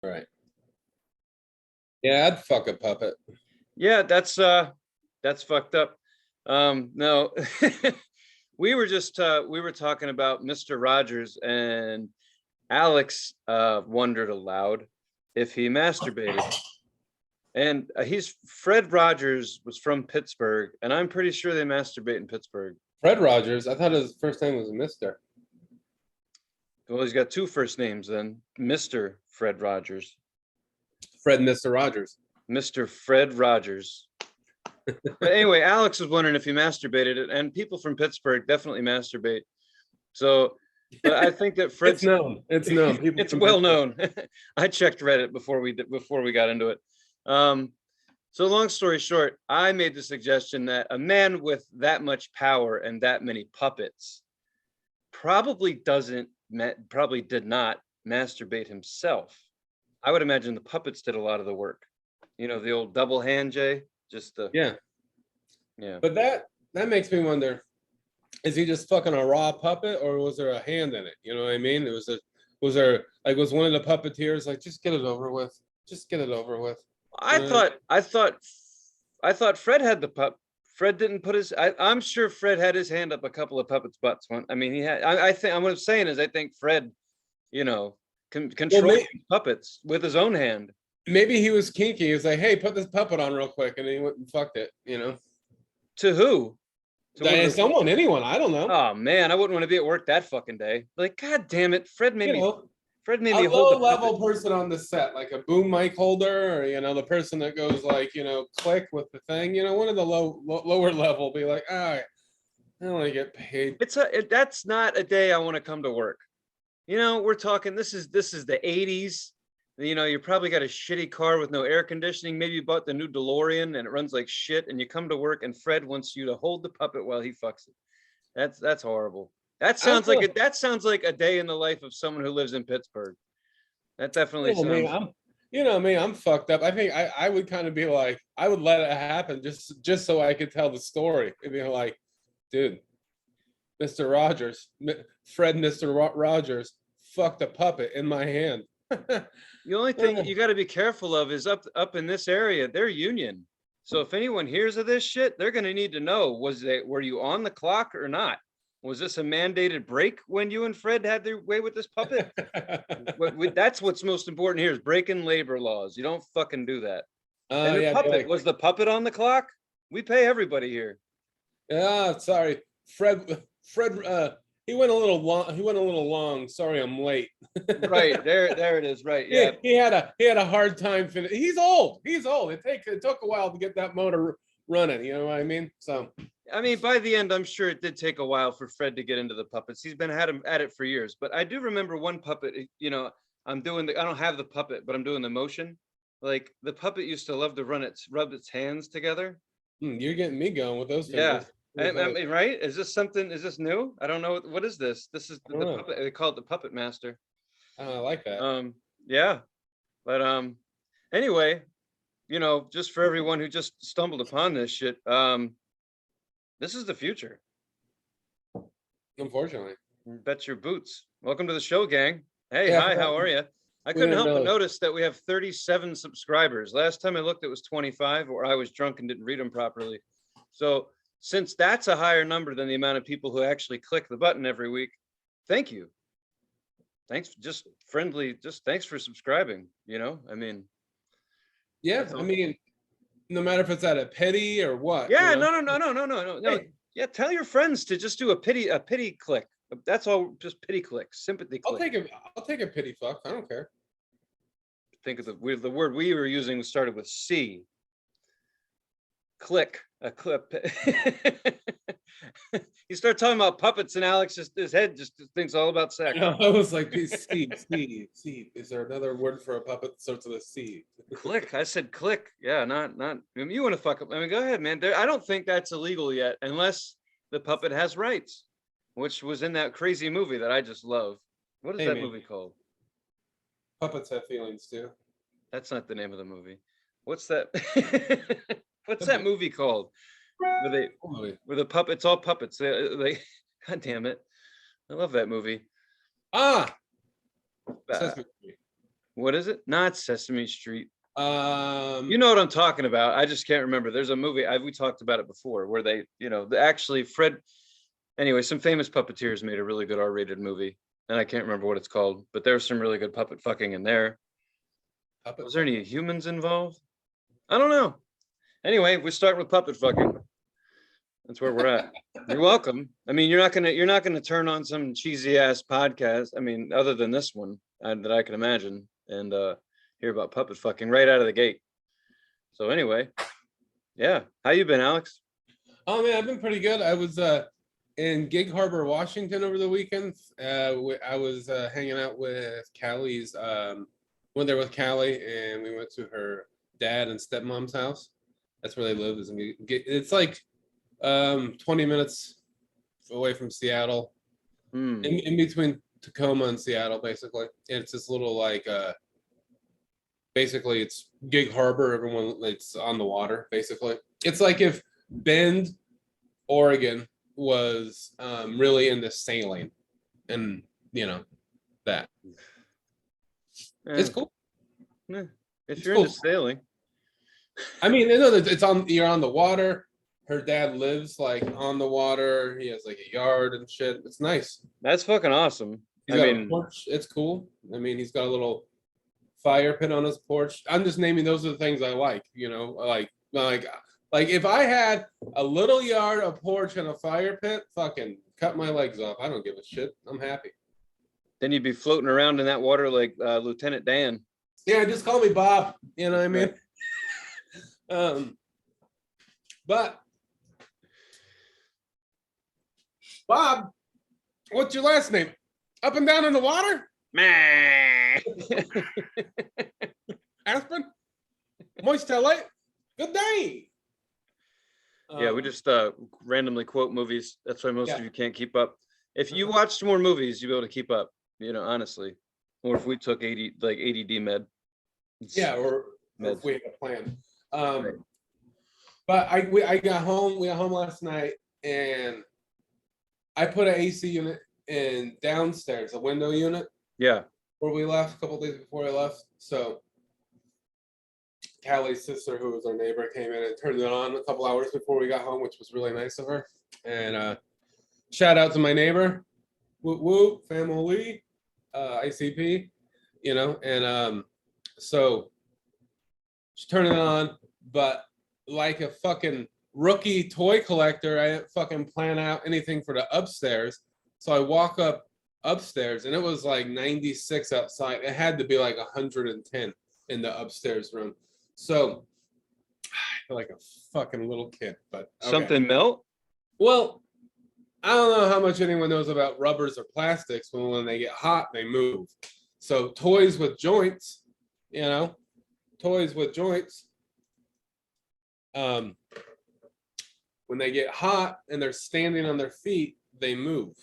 Right. Yeah, I'd fuck a puppet. Yeah, that's fucked up. No, we were talking about Mr. Rogers, and Alex wondered aloud if he masturbated. And Fred Rogers was from Pittsburgh, and I'm pretty sure they masturbate in Pittsburgh. Fred Rogers. I thought his first name was Mister. Well, he's got two first names then. Mr. Fred Rogers. Fred Mr. Rogers. Mr. Fred Rogers. But anyway, Alex was wondering if he masturbated, and people from Pittsburgh definitely masturbate. So, but I think that Fred's It's known. People it's well known. I checked Reddit before we got into it. So long story short, I made the suggestion that a man with that much power and that many puppets probably did not masturbate himself. I would imagine the puppets did a lot of the work. You know, the old double hand, Jay. Yeah. Yeah. But that makes me wonder: is he just fucking a raw puppet, or was there a hand in it? You know what I mean? Was there like, was one of the puppeteers like, just get it over with? Just get it over with. I thought Fred had the pup. Fred didn't put his. I'm sure Fred had his hand up a couple of puppets' butts. I mean, he had. I think what I'm saying is, I think Fred, controlled puppets with his own hand. Maybe he was kinky. He was like, "Hey, put this puppet on real quick," and then he went and fucked it. To who? Someone, anyone. I don't know. Oh man, I wouldn't want to be at work that fucking day. Like, God damn it, Fred made me a hold low-level person on the set, like a boom mic holder, or the person that goes like, click with the thing. One of the lower level be like, all right, I don't want to get paid. That's not a day I want to come to work. We're talking. This is the 80s. You probably got a shitty car with no air conditioning. Maybe you bought the new DeLorean and it runs like shit. And you come to work and Fred wants you to hold the puppet while he fucks it. That's horrible. That sounds like a day in the life of someone who lives in Pittsburgh. That definitely sounds. I'm fucked up. I think I would kind of be like, I would let it happen just so I could tell the story. It'd be like, dude, Mr. Rogers, Fred, Mr. Rogers fucked a puppet in my hand. The only thing you got to be careful of is up in this area, they're union. So if anyone hears of this shit, they're going to need to know, were you on the clock or not? Was this a mandated break when you and Fred had their way with this puppet? That's what's most important here, is breaking labor laws. You don't fucking do that. And the puppet, was the puppet on the clock? We pay everybody here. Yeah, sorry. Fred, he went a little long. Sorry, I'm late. Right, there it is. Right. Yeah. He had a hard time finishing. He's old. It took a while to get that motor running. You know what I mean? So, I mean, by the end, I'm sure it did take a while for Fred to get into the puppets. He's been at it for years. But I do remember one puppet. I don't have the puppet, but I'm doing the motion. Like, the puppet used to love to rub its hands together. You're getting me going with those fingers. Yeah. I mean, right? Is this new? I don't know. What is this? This is the puppet. They call it the Puppet Master. Oh, I like that. Yeah. But anyway, just for everyone who just stumbled upon this shit, this is the future. Unfortunately. Bet your boots. Welcome to the show, gang. Hey, hi, how are you? I couldn't help but notice that we have 37 subscribers. Last time I looked, it was 25, or I was drunk and didn't read them properly. So since that's a higher number than the amount of people who actually click the button every week, thank you. Thanks, thanks for subscribing. I mean. Yeah, I mean, no matter if it's at a pity or what. Yeah, no. Hey. Yeah, tell your friends to just do a pity click. That's all, just pity click, sympathy click. I'll take a pity fuck. I don't care. Think of the word we were using started with C. Click, a clip. You start talking about puppets and Alex, his head just thinks all about sex. No, I was like, C. Is there another word for a puppet that starts with a C? Click. I said click. Yeah, not. I mean, you want to fuck up? I mean, go ahead, man. I don't think that's illegal yet, unless the puppet has rights, which was in that crazy movie that I just love. What is that movie called? Puppets have feelings too. That's not the name of the movie. What's that? What's that movie called? Where the puppets, it's all puppets. They God damn it. I love that movie. Sesame Street. What is it? Not Sesame Street. Um, You know what I'm talking about. I just can't remember. There's a movie we talked about it before where they, actually anyway, some famous puppeteers made a really good R-rated movie, and I can't remember what it's called, but there's some really good puppet fucking in there. Was there any humans involved? I don't know. Anyway, we start with puppet fucking. That's where we're at. You're welcome. I mean, you're not gonna turn on some cheesy ass podcast. I mean, other than this one that I can imagine, and hear about puppet fucking right out of the gate. So anyway, yeah. How you been, Alex? Oh man, I've been pretty good. I was in Gig Harbor, Washington over the weekend. I was hanging out with Callie's. Went there with Callie, and we went to her dad and stepmom's house. That's where they live. It's like 20 minutes away from Seattle, in between Tacoma and Seattle, basically. And it's this little like basically it's Gig Harbor. Everyone, it's on the water. Basically, it's like if Bend, Oregon was really into sailing, and that. It's cool. Yeah. If It's you're cool. into sailing, I mean, you're on the water. Her dad lives like on the water. He has like a yard and shit. It's nice. that's fucking awesome. He's got a porch. It's cool. I mean, he's got a little fire pit on his porch. I'm just naming those are the things I like. Like if I had a little yard, a porch, and a fire pit, fucking cut my legs off. I don't give a shit. I'm happy. then you'd be floating around in that water like Lieutenant Dan. Yeah, just call me Bob. You know what I mean? Right. But Bob, what's your last name? Up and down in the water? Aspen? Moist LA? Good day. Yeah, we just randomly quote movies. That's why most of you can't keep up. If you watched more movies, you'd be able to keep up, honestly. Or if we took ADD med. Yeah, or if we had a plan. But I got home. We got home last night, and I put an AC unit in downstairs, a window unit. Yeah. Where we left a couple days before I left. So Callie's sister, who was our neighbor, came in and turned it on a couple hours before we got home, which was really nice of her. And shout out to my neighbor, whoop whoop, family, ICP, and so she turned it on, but like a fucking rookie toy collector, I didn't fucking plan out anything for the upstairs. So I walk up upstairs, and it was like 96 outside. It had to be like 110 in the upstairs room. So I feel like a fucking little kid, but okay. Something melt? Well, I don't know how much anyone knows about rubbers or plastics, but when they get hot, they move. So toys with joints, toys with joints, when they get hot and they're standing on their feet, they move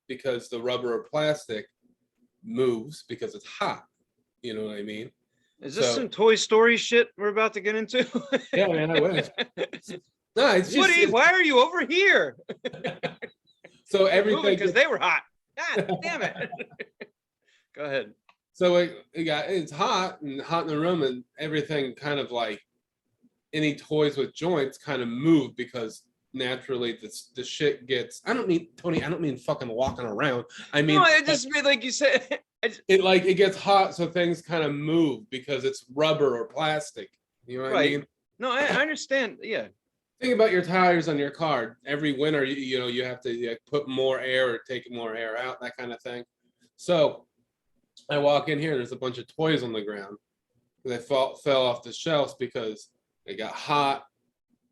because the rubber or plastic moves because it's hot. You know what I mean? Is this some Toy Story shit we're about to get into? Yeah, man, I wish. No, it's just Woody, why are you over here? So everything because they were hot. God damn it. Go ahead. So it's hot and hot in the room, and everything kind of like any toys with joints kind of move because naturally the shit gets. I don't mean fucking walking around. I mean, no, I just mean like you said. It gets hot, so things kind of move because it's rubber or plastic. You know what I mean? No, I understand. Yeah. Think about your tires on your car. Every winter, you have to put more air or take more air out, that kind of thing. So I walk in here, there's a bunch of toys on the ground. They fell off the shelves because it got hot,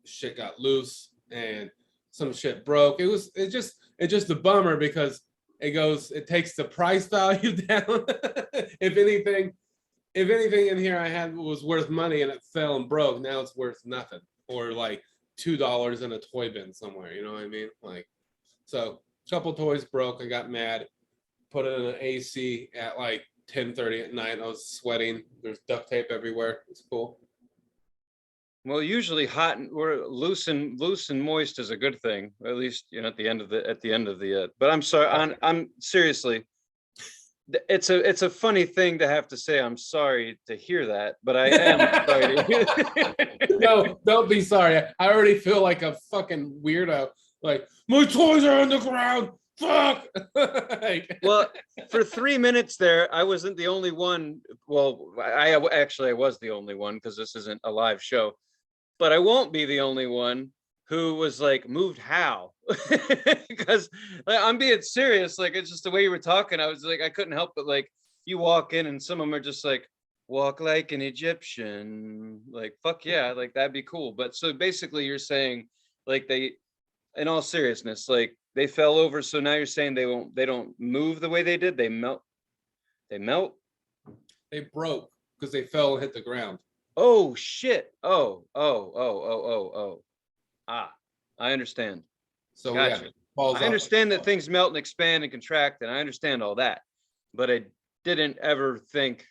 shit got loose, and some shit broke. It's just a bummer because it takes the price value down. If anything in here I had was worth money and it fell and broke, now it's worth nothing. Or like $2 in a toy bin somewhere, you know what I mean? Like, so a couple toys broke. I got mad, put it in an AC at like 10:30 at night. I was sweating. There's duct tape everywhere. It's cool. Well, usually hot and we're loose and moist is a good thing. At least at the end of the. But I'm sorry. I'm seriously. it's a funny thing to have to say. I'm sorry to hear that, but I am sorry to hear. No, don't be sorry. I already feel like a fucking weirdo. Like, my toys are on the ground. Fuck. Like, Well, for 3 minutes there, I wasn't the only one. Well, I was the only one because this isn't a live show, but I won't be the only one who was like, moved how? Because like, I'm being serious. Like, it's just the way you were talking. I was like, I couldn't help but like, you walk in and some of them are just like, walk like an Egyptian. Like, fuck yeah, like that'd be cool. But so basically, you're saying like they, in all seriousness, like they fell over. So now you're saying they don't move the way they did. They melt. They melt. they broke because they fell and hit the ground. Oh shit. Oh. Ah, I understand. So Gotcha. yeah, falls I off. understand that things melt and expand and contract, and I understand all that, but I didn't ever think,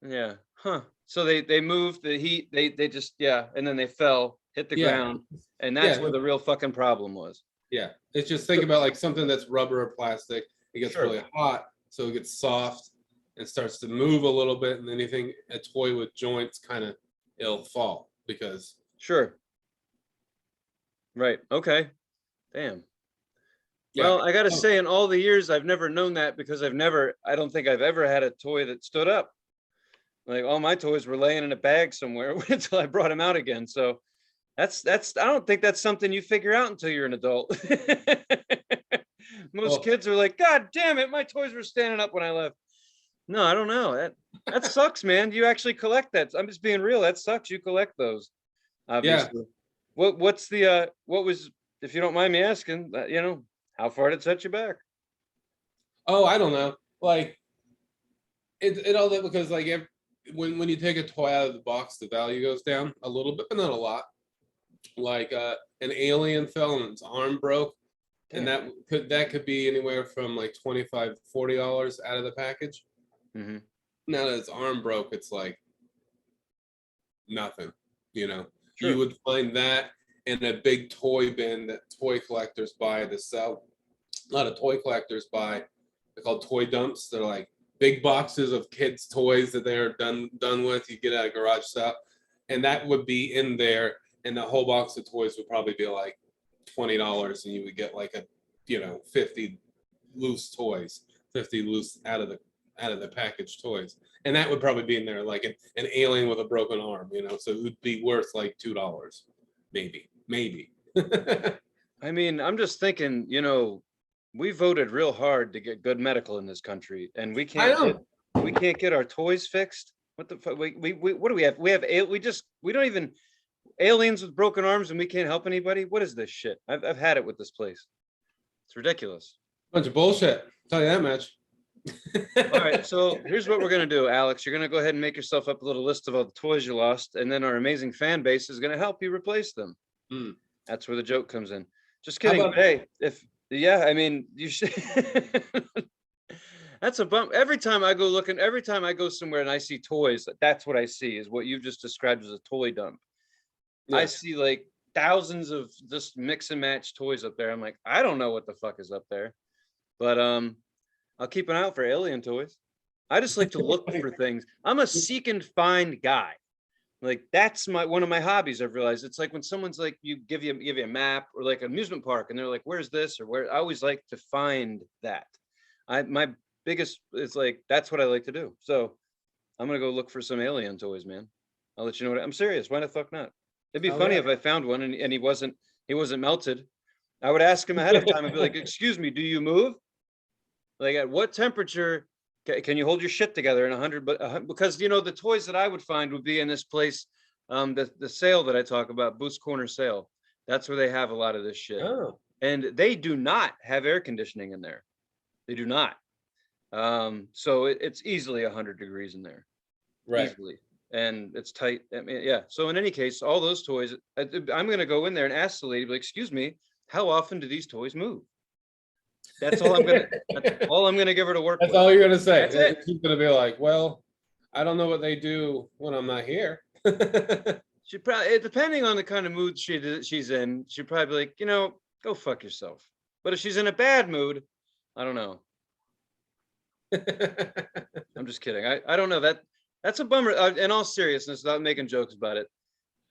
yeah, huh. So they moved the heat, they just, yeah, and then they fell, hit the Yeah, ground, and that's yeah, where the real fucking problem was. yeah. It's just think about like something that's rubber or plastic. It gets Sure. really hot, so it gets soft and starts to move a little bit. And anything, a toy with joints, kind of, it'll fall because Sure. Right. Okay. Damn. yeah. Well, I gotta Oh, say, in all the years, I've never known that because I don't think I've ever had a toy that stood up. Like all my toys were laying in a bag somewhere until I brought them out again. So I don't think that's something you figure out until you're an adult. Most well, kids are like, God damn it, my toys were standing up when I left. No, I don't know. That sucks, man. You actually collect that. I'm just being real. That sucks. You collect those, yeah. obviously. What's the what was, if you don't mind me asking, how far did it set you back? Oh, I don't know. Like it all that because like when you take a toy out of the box, the value goes down a little bit, but not a lot. Like an alien fell and its arm broke, and Damn. that could be anywhere from like $25-$40 out of the package. Mm-hmm. Now that its arm broke, it's like nothing. You Sure. would find that in a big toy bin that toy collectors buy to sell. A lot of toy collectors buy. They're called toy dumps. They're like big boxes of kids' toys that they're done with. You get out of garage stuff, and that would be in there. And the whole box of toys would probably be like $20, and you would get like 50 loose toys, 50 loose out of the packaged toys, and that would probably be in there like an alien with a broken arm. So it would be worth like $2, maybe. I mean, I'm just thinking, we voted real hard to get good medical in this country, and we I can't know. we can't get our toys fixed. What the fuck? We what do we have? We don't even, aliens with broken arms, and we can't help anybody. What is this shit? I've had it with this place. It's ridiculous. Bunch of bullshit. I'll tell you that much. All right, so here's what we're gonna do, Alex. You're gonna go ahead and make yourself up a little list of all the toys you lost, and then our amazing fan base is gonna help you replace them. Hmm. That's where the joke comes in. Just How kidding. about- Hey, yeah, I mean, you should. That's a bump. Every time I go somewhere and I see toys, that's what I see is what you've just described as a toy dump. I Yeah. see like thousands of just mix and match toys up there. I'm like, I don't know what the fuck is up there, but I'll keep an eye out for alien toys. I just like to look for things. I'm a seek and find guy. Like that's one of my hobbies. I've realized it's like when someone's like, give you a map or like an amusement park, and they're like, "Where's this?" or "Where?" I always like to find that. My biggest is like that's what I like to do. So I'm gonna go look for some alien toys, man. I'll let you know I'm serious. Why the fuck not? It'd be Oh, funny yeah. if I found one and he wasn't melted. I would ask him ahead of time. I'd be like, "Excuse me, do you move? Like at what temperature can you hold your shit together in 100? But because the toys that I would find would be in this place, the sale that I talk about, Boost Corner Sale. That's where they have a lot of this shit, Oh, and they do not have air conditioning in there. They do not. So it's easily 100 degrees in there, right. easily, and it's tight. I mean, yeah. So in any case, all those toys, I'm gonna go in there and ask the lady, like, "Excuse me, how often do these toys move?" That's all I'm gonna give her to work That's with. all you're gonna say. That's it. She's gonna be like, "Well, I don't know what they do when I'm not here." She probably, depending on the kind of mood she's in, she'd probably be like, go fuck yourself. But if she's in a bad mood, I don't know. I'm just kidding. I don't know that's a bummer. In all seriousness, without making jokes about it,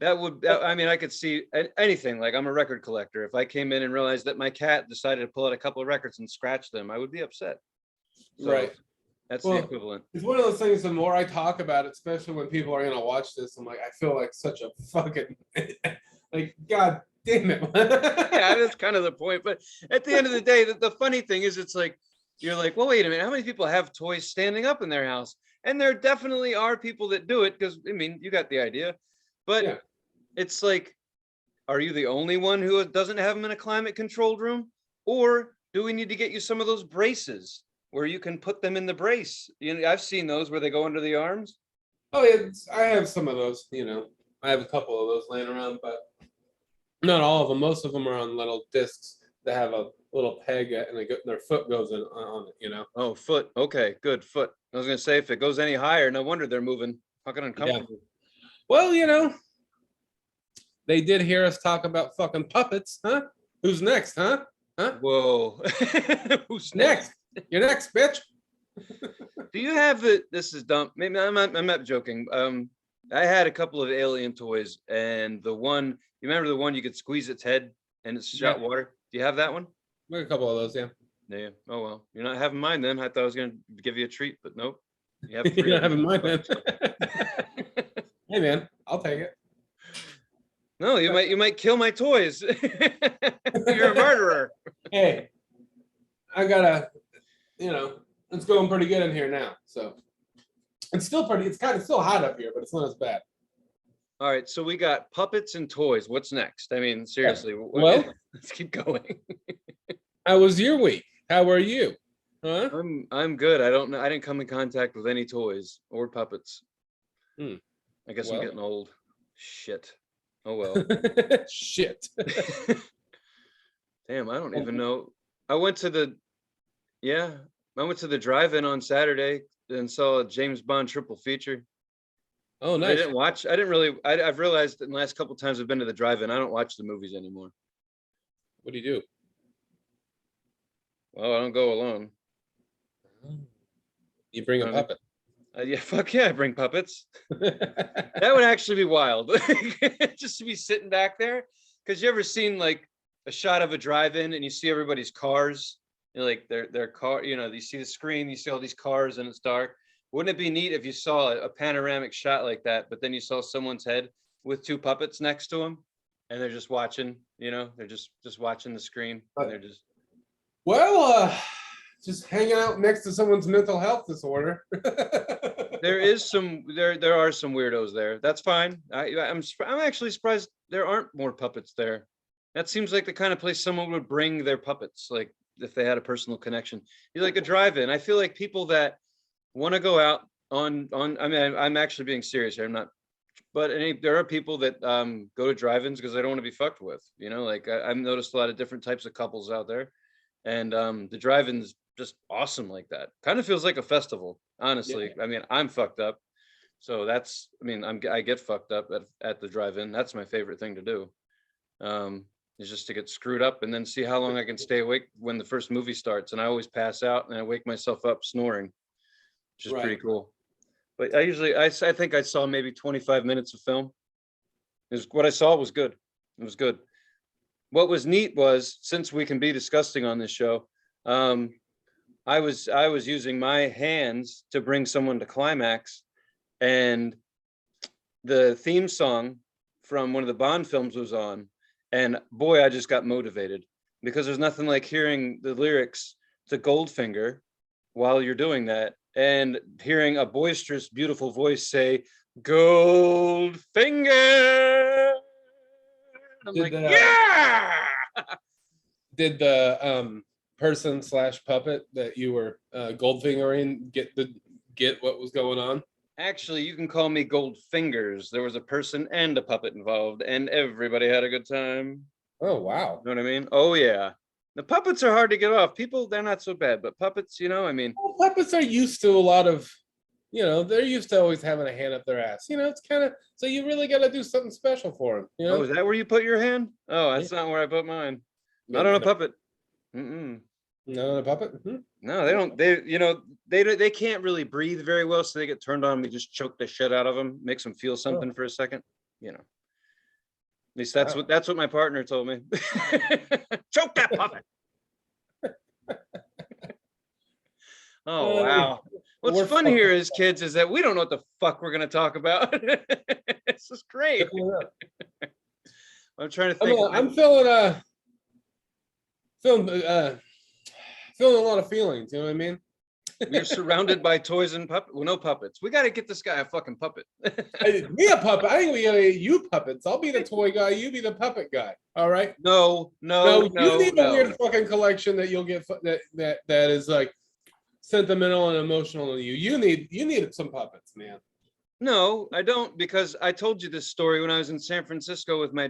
I mean, I could see anything. Like, I'm a record collector. If I came in and realized that my cat decided to pull out a couple of records and scratch them, I would be upset. So Right. that's the equivalent. It's one of those things. The more I talk about it, especially when people are gonna watch this, I'm like, I feel like such a fucking like, God damn it. Yeah, that's kind of the point. But at the end of the day, the funny thing is, it's like, you're like, well, wait a minute, how many people have toys standing up in their house? And there definitely are people that do it, because I mean, you got the idea. But Yeah. it's like, are you the only one who doesn't have them in a climate controlled room? Or do we need to get you some of those braces where you can put them in the brace? You know, I've seen those where they go under the arms. Oh yeah, I have some of those. I have a couple of those laying around, but not all of them. Most of them are on little discs that have a little peg and their foot goes in on it. Oh, foot. Okay, good, foot. I was gonna say, if it goes any higher, no wonder they're moving. Fucking Yeah. uncomfortable. Well, they did hear us talk about fucking puppets, huh? Who's next, huh? Huh? Whoa. Who's Next. You're next, bitch. Do you have it? This is dumb. Maybe I'm not joking. I had a couple of alien toys, and the one, you remember the one you could squeeze its head and it shot water? Do you have that one? We got a couple of those, yeah. Yeah. Oh well, you're not having mine then. I thought I was gonna give you a treat, but nope. You have You're three not of them. having mine then. Hey man, I'll take it. No, you might kill my toys. You're a murderer. Hey, I gotta, it's going pretty good in here now. So it's kind of still hot up here, but it's not as bad. All right, so we got puppets and toys. What's next? I mean, seriously. Well, let's keep going. how was your week? How are you? Huh? I'm good. I don't know. I didn't come in contact with any toys or puppets. I guess I'm getting old. Shit. Oh well. Shit. Damn, I don't even know. I went to the drive-in on Saturday and saw a James Bond triple feature. Oh, nice. I've realized in the last couple times I've been to the drive-in, I don't watch the movies anymore. What do you do? Well, I don't go alone. You bring a puppet. Yeah, fuck yeah, I bring puppets. That would actually be wild. Just to be sitting back there. Because you ever seen like a shot of a drive-in and you see everybody's cars? Like their car, you see the screen, you see all these cars and it's dark. Wouldn't it be neat if you saw a panoramic shot like that, but then you saw someone's head with two puppets next to them and they're just watching, they're just watching the screen. And they're just just hanging out next to someone's mental health disorder. there are some weirdos there. That's fine. I'm actually surprised there aren't more puppets there. That seems like the kind of place someone would bring their puppets, like if they had a personal connection. You're like a drive-in. I feel like people that want to go out on. I mean, I'm actually being serious here. I'm not. But there are people that go to drive-ins because they don't want to be fucked with. Like I've noticed a lot of different types of couples out there, and the drive-in's just awesome like that. Kind of feels like a festival, honestly. Yeah. I mean, I'm fucked up, so I get fucked up at the drive-in. That's my favorite thing to do. Is just to get screwed up and then see how long I can stay awake when the first movie starts. And I always pass out and I wake myself up snoring, which is pretty cool. But I think I saw maybe 25 minutes of film. What I saw was good. It was good. What was neat was, since we can be disgusting on this show, I was using my hands to bring someone to climax, and the theme song from one of the Bond films was on. And boy, I just got motivated, because there's nothing like hearing the lyrics to Goldfinger while you're doing that and hearing a boisterous, beautiful voice say, Goldfinger. I'm like, yeah! Did the person/puppet that you were Goldfingering get what was going on? Actually, you can call me Goldfingers. There was a person and a puppet involved, and everybody had a good time. Oh, wow. You know what I mean? Oh, yeah. The puppets are hard to get off. People, they're not so bad, but puppets, puppets are used to a lot of, they're used to always having a hand up their ass. It's kind of, so you really got to do something special for them. Oh, is that where you put your hand? Oh, that's not where I put mine. Not on a puppet. Mm-mm. No, the puppet. Mhm. No, they don't. They can't really breathe very well, so they get turned on. We just choke the shit out of them, makes them feel something for a second. At least that's what my partner told me. Choke that puppet. Oh wow. What's fun here is kids is that we don't know what the fuck we're gonna talk about. This is great. I'm trying to think. I'm feeling feeling a lot of feelings. You know what I mean? We're surrounded by toys and puppets. Well, no puppets. We got to get this guy a fucking puppet. Me a puppet. I think we gotta get you puppets. I'll be the toy guy. You be the puppet guy. All right? No. You need a weird fucking collection that you'll get that is like sentimental and emotional to you. You need some puppets, man. No, I don't, because I told you this story when I was in San Francisco with my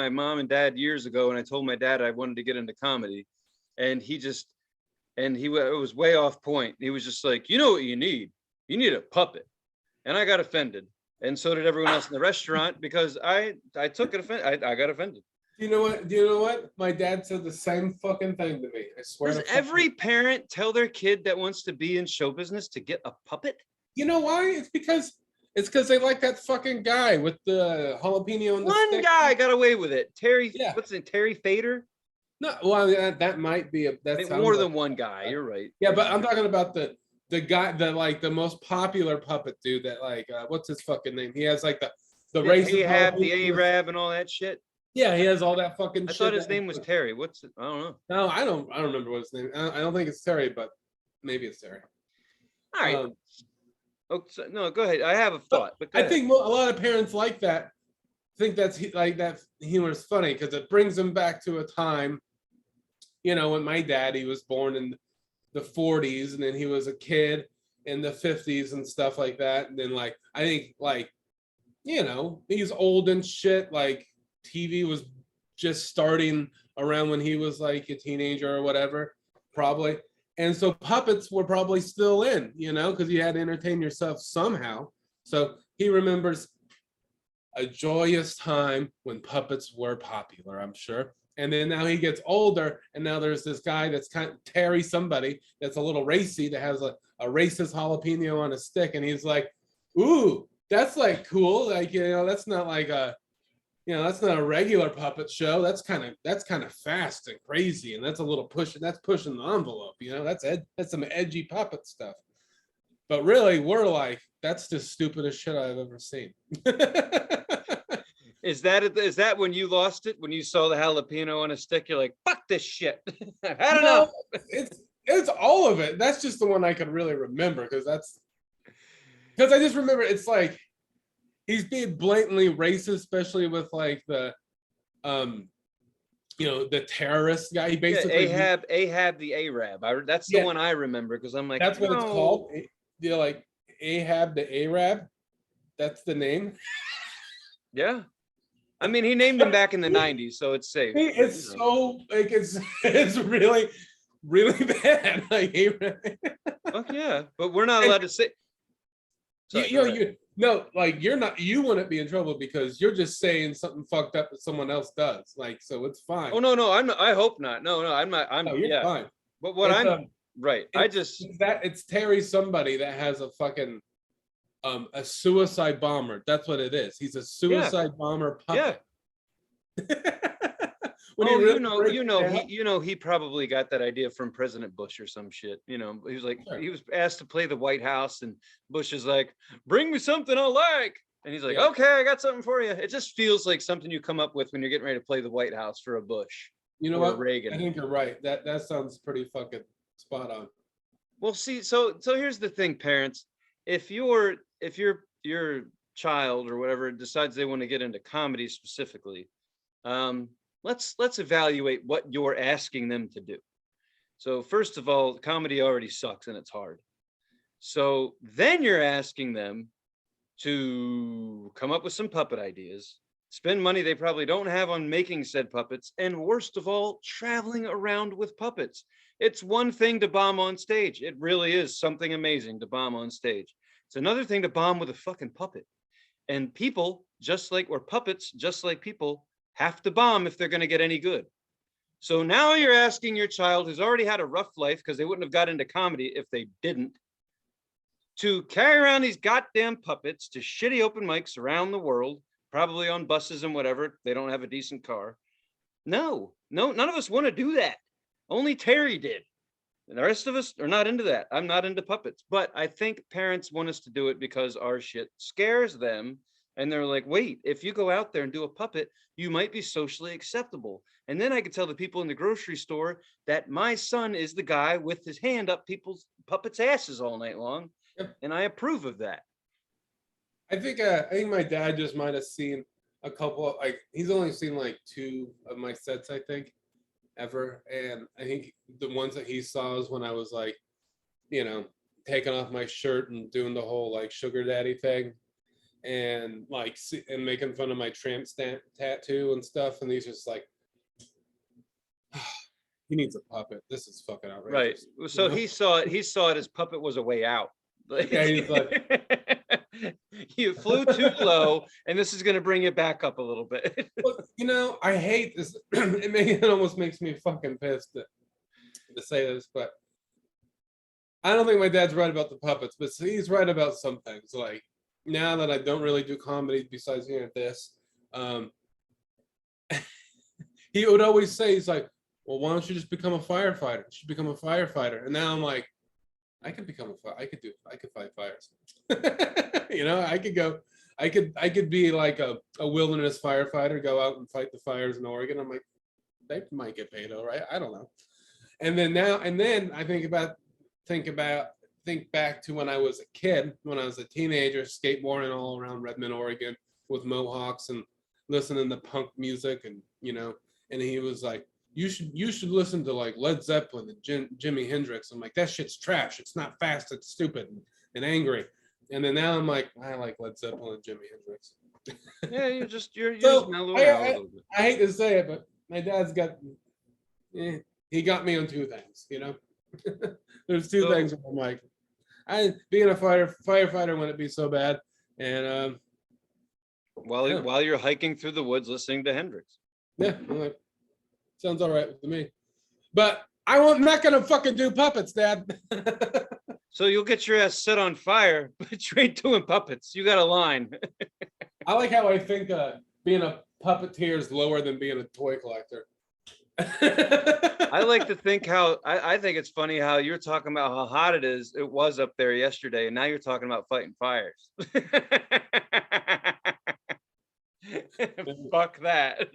mom and dad years ago, and I told my dad I wanted to get into comedy, and it was way off point. He was just like, you know what you need? You need a puppet. And I got offended. And so did everyone else in the restaurant, because I took it offended. I got offended. Do you know what? My dad said the same fucking thing to me. I swear. Does every parent tell their kid that wants to be in show business to get a puppet? You know why? It's because they like that fucking guy with the jalapeno and the One stick. guy got away with it. Terry, what's it? Terry Fader? No, well, that might be that's more than one guy. You're right. Yeah, but I'm talking about the guy, the most popular puppet dude that what's his fucking name? He has like the race. The Arab and all that shit. Yeah, he has all that fucking shit. I thought his name was Terry. What's it? I don't know. No, I don't remember what his name. I don't think it's Terry, but maybe it's Terry. All right. No, go ahead. I have a thought. But I think a lot of parents like that. Think that's that humor is funny because it brings them back to a time, when my daddy was born in the 40s, and then he was a kid in the 50s and stuff like that. And then I think he's old and shit. Like TV was just starting around when he was like a teenager or whatever, probably. And so puppets were probably still in, because you had to entertain yourself somehow. So he remembers a joyous time when puppets were popular, I'm sure. And then now he gets older, and now there's this guy that's kind of Terry somebody that's a little racy, that has a racist jalapeno on a stick, and he's like, ooh, that's like cool. Like, that's not like that's not a regular puppet show. That's kind of fast and crazy, and that's a little pushing the envelope. That's some edgy puppet stuff. But really, we're like, that's the stupidest shit I've ever seen. Is that when you lost it? When you saw the jalapeno on a stick, you're like, fuck this shit. I've had enough. It's all of it. That's just the one I can really remember, because I just remember it's like he's being blatantly racist, especially with like the the terrorist guy. He basically Ahab the Arab. That's the one I remember, because I'm like, that's what it's called. Like Ahab the Arab. That's the name. Yeah. I mean, he named him back in the 90s, so it's safe. It's so like it's really, really bad. Like fuck yeah, but we're not allowed to say. Sorry, you're not. You wouldn't be in trouble because you're just saying something fucked up that someone else does. Like, so it's fine. Oh no, I'm not. I hope not. No, I'm not. You're fine. But what right. It's Terry somebody that has a fucking a suicide bomber. That's what it is. He's a suicide bomber puppet. Yeah. He probably got that idea from President Bush or some shit. He was like, he was asked to play the White House, and Bush is like, bring me something I like. And he's like, okay, I got something for you. It just feels like something you come up with when you're getting ready to play the White House for a Bush. You know what? Reagan. I think you're right. That sounds pretty fucking spot on. Well, see, so here's the thing, parents. If your child or whatever decides they want to get into comedy specifically, let's evaluate what you're asking them to do. So first of all, comedy already sucks and it's hard. So then you're asking them to come up with some puppet ideas, spend money they probably don't have on making said puppets, and worst of all, traveling around with puppets. It's one thing to bomb on stage. It really is something amazing to bomb on stage. It's another thing to bomb with a fucking puppet. And puppets, just like people, have to bomb if they're going to get any good. So now you're asking your child who's already had a rough life because they wouldn't have got into comedy if they didn't, to carry around these goddamn puppets to shitty open mics around the world, probably on buses and whatever. If they don't have a decent car. No, none of us want to do that. Only Terry did. And the rest of us are not into that. I'm not into puppets, but I think parents want us to do it because our shit scares them. And they're like, wait, if you go out there and do a puppet, you might be socially acceptable. And then I could tell the people in the grocery store that my son is the guy with his hand up people's puppets' asses all night long. Yep. And I approve of that. I think my dad just might have seen a couple of, like, he's only seen like 2 of my sets, I think, ever. And I think the ones that he saw is when I was like, you know, taking off my shirt and doing the whole like sugar daddy thing, and like and making fun of my tramp stamp tattoo and stuff. And he's just like, he needs a puppet. This is fucking outrageous. Right. So he saw it as puppet was a way out. Yeah, he's like, you flew too low, and this is going to bring you back up a little bit. well, you know, I hate this. It almost makes me fucking pissed to say this, but I don't think my dad's right about the puppets, but he's right about some things. Like, now that I don't really do comedy besides here at this, he would always say, he's like, well, why don't you just become a firefighter? You should become a firefighter. And now I'm like, I could become I could fight fires. You know, I could be like a wilderness firefighter, go out and fight the fires in Oregon. I'm like, they might get paid all right. I don't know. And then I think back to when I was a kid, when I was a teenager, skateboarding all around Redmond, Oregon with mohawks and listening to punk music, and you know, and he was like, you should listen to like Led Zeppelin and Jimi Hendrix. I'm like, that shit's trash. It's not fast. It's stupid and angry. And then now I'm like, I like Led Zeppelin and Jimi Hendrix. Yeah, you're just mellowing out a little bit. I hate to say it, but my dad's got, he got me on 2 things. You know, there's 2 things where I'm like, being a firefighter wouldn't be so bad. And while you're hiking through the woods listening to Hendrix. Yeah, I'm like, sounds all right with me. But I'm not gonna fucking do puppets, Dad. So you'll get your ass set on fire, but you ain't doing puppets. You got a line. I like how I think being a puppeteer is lower than being a toy collector. I like to think how I think it's funny how you're talking about how hot it is. It was up there yesterday, and now you're talking about fighting fires. Fuck that.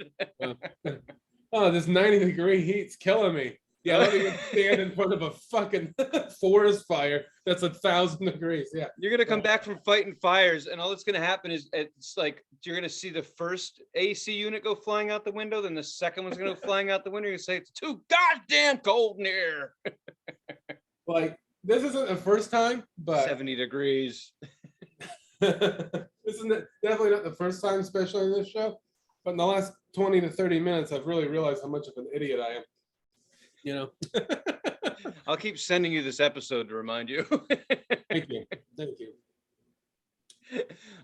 Oh, this 90-degree heat's killing me. Yeah, let me stand in front of a fucking forest fire that's 1,000 degrees. Yeah. You're gonna come back from fighting fires, and all that's gonna happen is it's like you're gonna see the first AC unit go flying out the window, then the second one's gonna go flying out the window. You say it's too goddamn cold in here. Like, this isn't the first time, but 70 degrees. This isn't definitely not the first time, especially in this show. But in the last 20 to 30 minutes, I've really realized how much of an idiot I am. You know. I'll keep sending you this episode to remind you. Thank you. Thank you.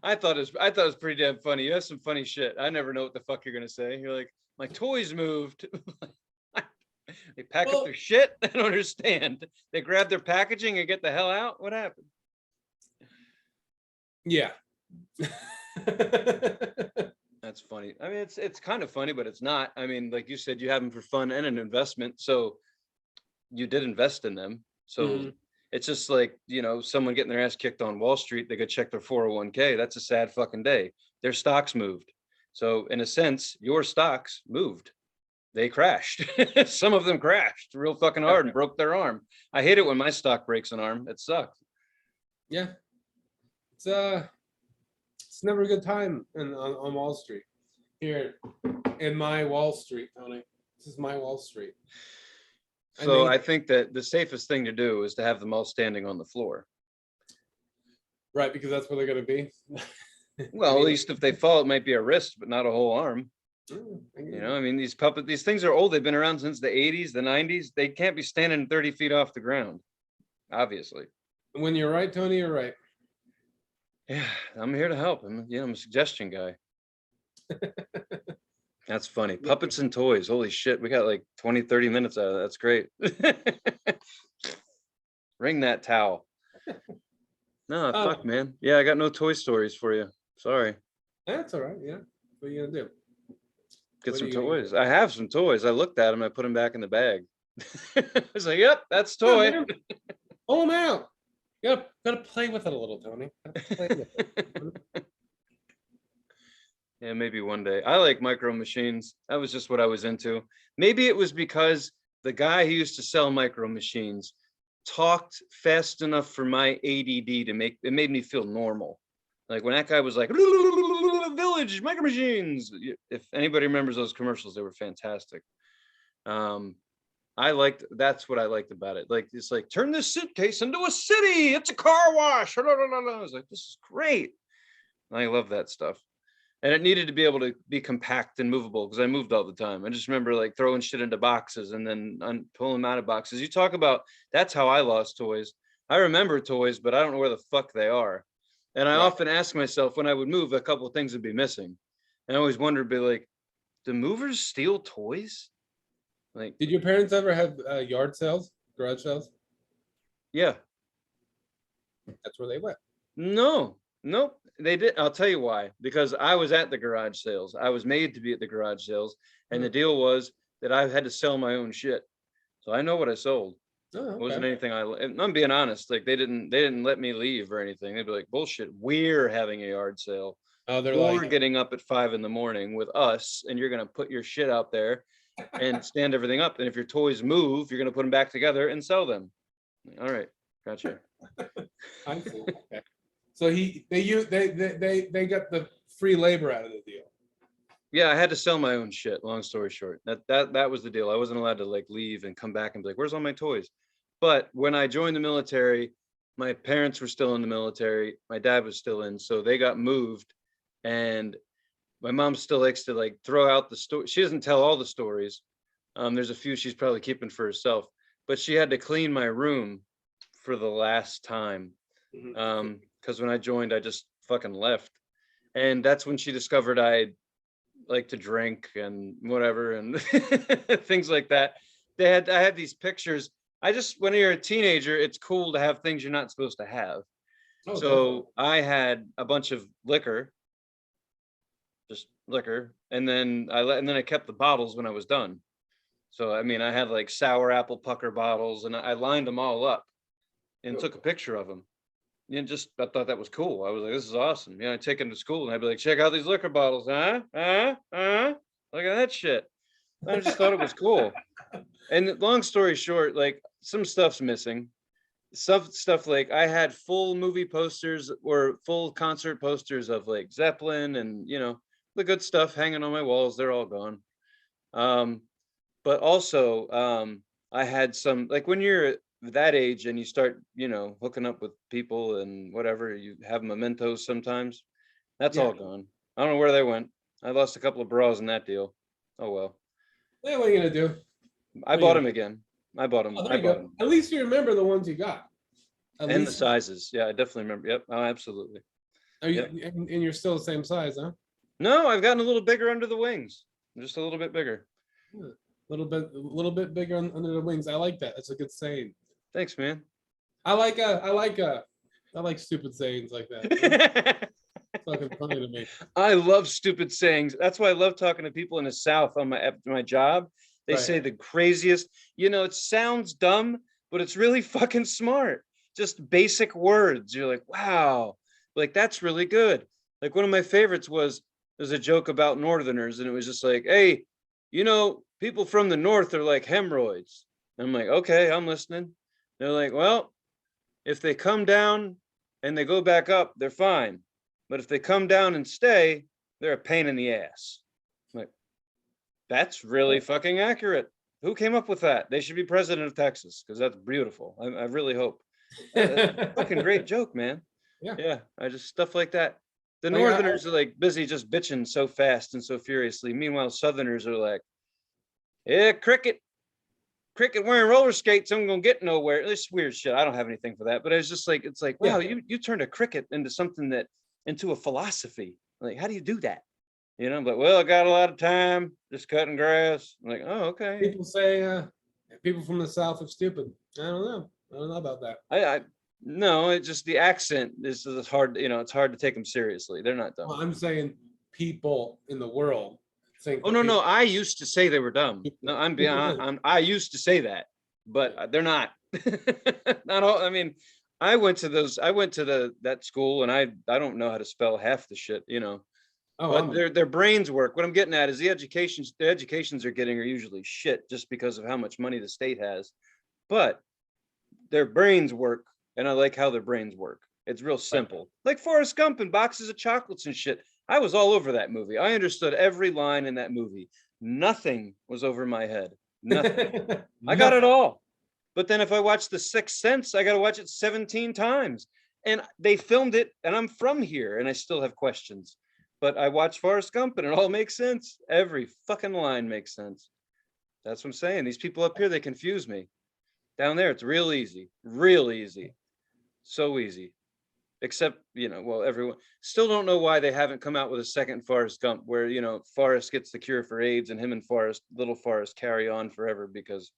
I thought it was pretty damn funny. You have some funny shit. I never know what the fuck you're gonna say. You're like, my toys moved. They pack up their shit. I don't understand. They grab their packaging and get the hell out. What happened? Yeah. That's funny. I mean, it's kind of funny, but it's not. I mean, like you said, you have them for fun and an investment. So you did invest in them. So it's just like, you know, someone getting their ass kicked on Wall Street, they go check their 401k. That's a sad fucking day. Their stocks moved. So in a sense, your stocks moved. They crashed. Some of them crashed real fucking hard and broke their arm. I hate it when my stock breaks an arm. It sucks. Yeah. It's never a good time on Wall Street. Here in my Wall Street, Tony. This is my Wall Street. So I think that the safest thing to do is to have them all standing on the floor. Right, because that's where they're going to be. Well, at least if they fall, it might be a wrist, but not a whole arm. You know, I mean, these things are old. They've been around since the 80s, the 90s. They can't be standing 30 feet off the ground, obviously. When you're right, Tony, you're right. Yeah, I'm here to help. I'm a suggestion guy. That's funny. Puppets and toys. Holy shit. We got like 20, 30 minutes out of that. That's great. Ring that towel. No, fuck, man. Yeah, I got no Toy Stories for you. Sorry. That's all right. Yeah. What are you gonna do? Get What some are you gonna toys. I have some toys. I looked at them. I put them back in the bag. I was like, yep, that's toy. man. Pull them out. You gotta play with it a little, Tony. Gotta play with it. Yeah, maybe one day. I like Micro Machines. That was just what I was into. Maybe it was because the guy who used to sell Micro Machines talked fast enough for my ADD to make it made me feel normal. Like when that guy was like, Village Micro Machines. If anybody remembers those commercials, they were fantastic. That's what I liked about it. Like it's like, turn this suitcase into a city. It's a car wash. I was like, this is great. I love that stuff. And it needed to be able to be compact and movable because I moved all the time. I just remember like throwing shit into boxes and then pulling them out of boxes. You talk about, that's how I lost toys. I remember toys, but I don't know where the fuck they are. And I often ask myself when I would move, a couple of things would be missing. And I always wondered, be like, do movers steal toys? Like, did your parents ever have yard sales, garage sales? Yeah. That's where they went. No, nope. They did. I'll tell you why. Because I was at the garage sales. I was made to be at the garage sales. And the deal was that I had to sell my own shit. So I know what I sold. It wasn't anything I'm being honest. Like they didn't let me leave or anything. They'd be like, bullshit, we're having a yard sale. Oh, they're You're like getting up at 5 a.m. with us, and you're gonna put your shit out there and stand everything up. And if your toys move, you're gonna put them back together and sell them. All right, gotcha. I see. Okay. So they got the free labor out of the deal. Yeah, I had to sell my own shit. Long story short, that was the deal. I wasn't allowed to like leave and come back and be like, "Where's all my toys?" But when I joined the military, my parents were still in the military. My dad was still in, so they got moved. And my mom still likes to like throw out the story. She doesn't tell all the stories. There's a few she's probably keeping for herself. But she had to clean my room for the last time. Because when I joined, I just fucking left. And that's when she discovered I like to drink and whatever and things like that. I had these pictures. When you're a teenager, it's cool to have things you're not supposed to have. So I had a bunch of liquor, just liquor, and then I kept the bottles when I was done. So I mean, I had like sour apple pucker bottles, and I lined them all up and took a picture of them. And I thought that was cool. I was like, this is awesome. I take them to school, and I'd be like, check out these liquor bottles, huh? Look at that shit. I just thought it was cool. And long story short, like some stuff's missing. Stuff like I had full movie posters or full concert posters of like Zeppelin and the good stuff hanging on my walls. They're all gone. But also I had some, like when you're that age and you start hooking up with people and whatever, you have mementos sometimes. That's all gone. I don't know where they went. I lost a couple of bras in that deal. Oh well. Yeah, what are you gonna do? I bought them again. I bought them. Oh, there you go. At least you remember the ones you got. And the sizes. Yeah, I definitely remember. Yep. Oh, absolutely. Are you? And you're still the same size, huh? No, I've gotten a little bigger under the wings. Just a little bit bigger. A little bit bigger under the wings. I like that. That's a good saying. Thanks, man. I like stupid sayings like that. It's fucking funny to me. I love stupid sayings. That's why I love talking to people in the South on my job. They say the craziest, it sounds dumb, but it's really fucking smart. Just basic words. You're like, wow, like that's really good. Like one of my favorites there's a joke about Northerners, and it was just like, hey, people from the North are like hemorrhoids. And I'm like, okay, I'm listening. They're like, well, if they come down and they go back up, they're fine. But if they come down and stay, they're a pain in the ass. I'm like, that's really fucking accurate. Who came up with that? They should be president of Texas, because that's beautiful. I really hope. That's a fucking great joke, man. Yeah. I just stuff like that. The Northerners are like busy just bitching so fast and so furiously. Meanwhile, Southerners are like, yeah, cricket wearing roller skates, I'm gonna get nowhere. It's weird shit. I don't have anything for that, but it's like, wow, you turned a cricket into something into a philosophy. Like, how do you do that? You know, I'm like, well, I got a lot of time, just cutting grass. I'm like, oh, okay. People say people from the South are stupid. I don't know. I don't know about that. I no, it's just the accent is hard. You know, it's hard to take them seriously. They're not dumb. Well, I'm saying people in the world think Oh that no, people. no, I used to say they were dumb. No, I'm beyond. I used to say that, but they're not. Not all. I mean, I went to that school, and I don't know how to spell half the shit. You know, Oh, but their brains work. What I'm getting at is the educations they're getting are usually shit just because of how much money the state has, but their brains work, and I like how their brains work. It's real simple, like Forrest Gump and boxes of chocolates and shit. I was all over that movie. I understood every line in that movie. Nothing was over my head. Nothing. I got it all. But then if I watch The Sixth Sense, I got to watch it 17 times. And they filmed it, and I'm from here, and I still have questions. But I watched Forrest Gump, and it all makes sense. Every fucking line makes sense. That's what I'm saying. These people up here, they confuse me. Down there, it's real easy. Real easy. So easy. Except, you know, well, everyone still don't know why they haven't come out with a second Forrest Gump where, you know, Forrest gets the cure for AIDS and him and little Forrest carry on forever, because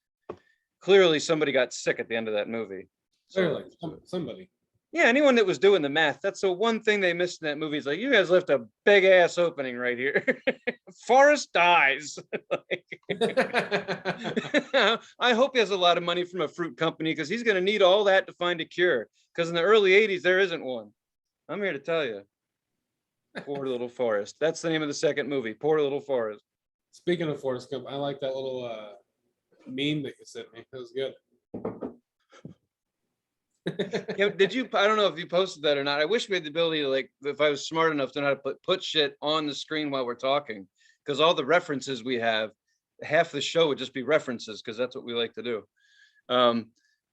clearly somebody got sick at the end of that movie. Clearly, somebody. Yeah, anyone that was doing the math, that's the one thing they missed in that movie. Is like, you guys left a big ass opening right here. Forrest dies. I hope he has a lot of money from a fruit company, because he's going to need all that to find a cure. Because in the early 80s, there isn't one. I'm here to tell you. Poor little Forrest. That's the name of the second movie. Poor little Forrest. Speaking of Forrest Gump, I like that little meme that you sent me. That was good. Yeah, did you? I don't know if you posted that or not. I wish we had the ability to, like, if I was smart enough to know how to put shit on the screen while we're talking, because all the references we have, half the show would just be references, because that's what we like to do.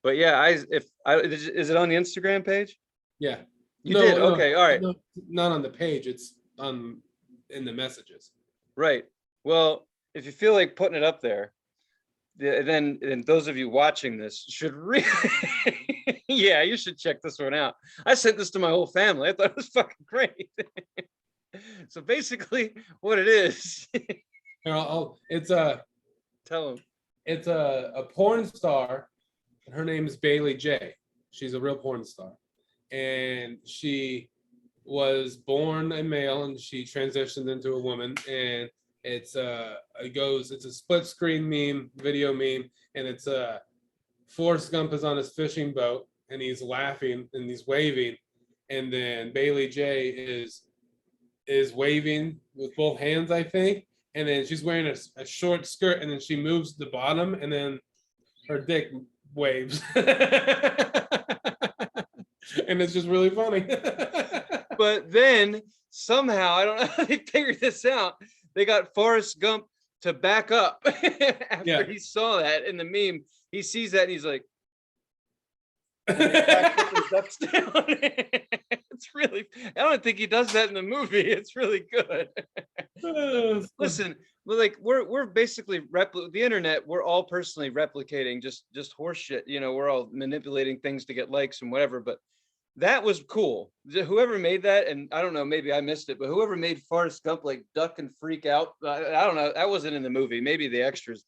But yeah, is it on the Instagram page? Yeah. You did? Okay, all right. No, not on the page. It's in the messages. Right. Well, if you feel like putting it up there, then those of you watching this should really, yeah, you should check this one out. I sent this to my whole family. I thought it was fucking great. So basically, what it is, It's tell them. It's a porn star, and her name is Bailey J. She's a real porn star, and she was born a male, and she transitioned into a woman, and it's a split screen video meme, and it's Forrest Gump is on his fishing boat, and he's laughing and he's waving, and then Bailey J is waving with both hands, I think, and then she's wearing a short skirt, and then she moves the bottom, and then her dick waves. And it's just really funny. But then somehow, I don't know how they figured this out. They got Forrest Gump to back up after he saw that in the meme. He sees that and he's like, it's really, I don't think he does that in the movie. It's really good. Listen, we're basically the internet. We're all personally replicating just horse shit. You know, we're all manipulating things to get likes and whatever. But that was cool. Whoever made that, and I don't know, maybe I missed it, but whoever made Forrest Gump like duck and freak out, I don't know. That wasn't in the movie. Maybe the extras.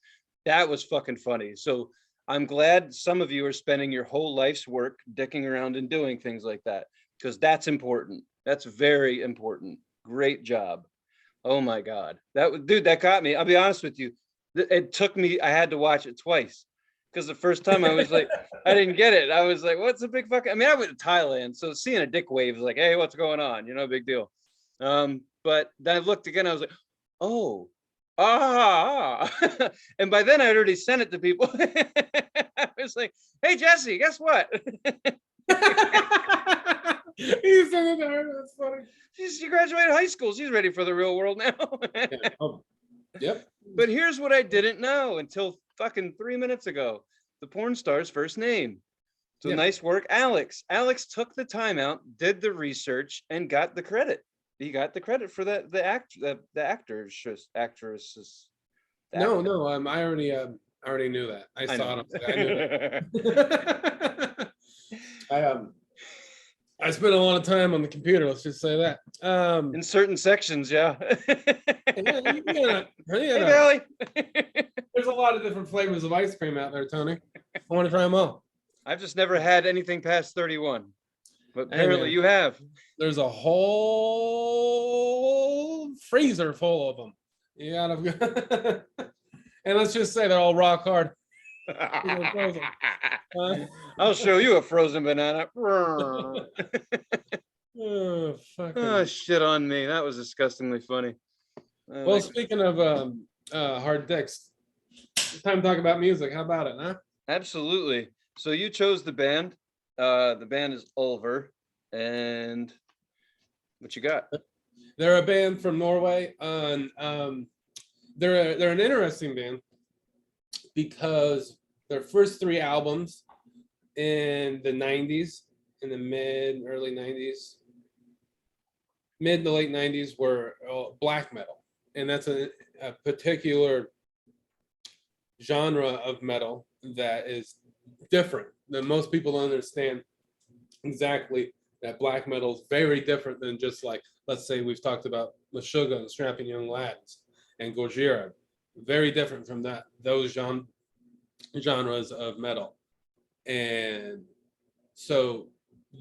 That was fucking funny. So I'm glad some of you are spending your whole life's work dicking around and doing things like that, because that's important. That's very important. Great job. Oh my God. That got me. I'll be honest with you. It took me, I had to watch it twice, because the first time I was like, I didn't get it. I was like, what's the big fucking, I mean, I went to Thailand, so seeing a dick wave is like, hey, what's going on? You know, big deal. But then I looked again, I was like, oh, and by then I'd already sent it to people. I was like, hey, Jesse, guess what? You sent it to her. That's funny. She graduated high school. She's ready for the real world now. Yep. But here's what I didn't know until fucking 3 minutes ago. The porn star's first name. So nice work, Alex. Alex took the time out, did the research, and got the credit. He got the credit for the actresses. No. I already knew that. I saw it. I knew that. I spent a lot of time on the computer. Let's just say that. In certain sections, yeah. Hey, Bailey. there's a lot of different flavors of ice cream out there, Tony. I want to try them all. I've just never had anything past 31, but Hey, apparently man. you have. There's a whole freezer full of them. You gotta, and let's just say they're all rock hard. I'll show you a frozen banana. Oh, shit on me. That was disgustingly funny. Well, speaking of hard dicks, it's time to talk about music. How about it, huh? Absolutely. So you chose the band. The band is Ulver. And what you got? They're a band from Norway. They're an interesting band because their first 3 albums in the 90s, in the early 90s, mid to late 90s were black metal. And that's a particular genre of metal that is different than most people don't understand exactly that black metal is very different than just like, let's say we've talked about Meshuggah and Strapping Young Lads and Gojira. Very different from those genres of metal. And so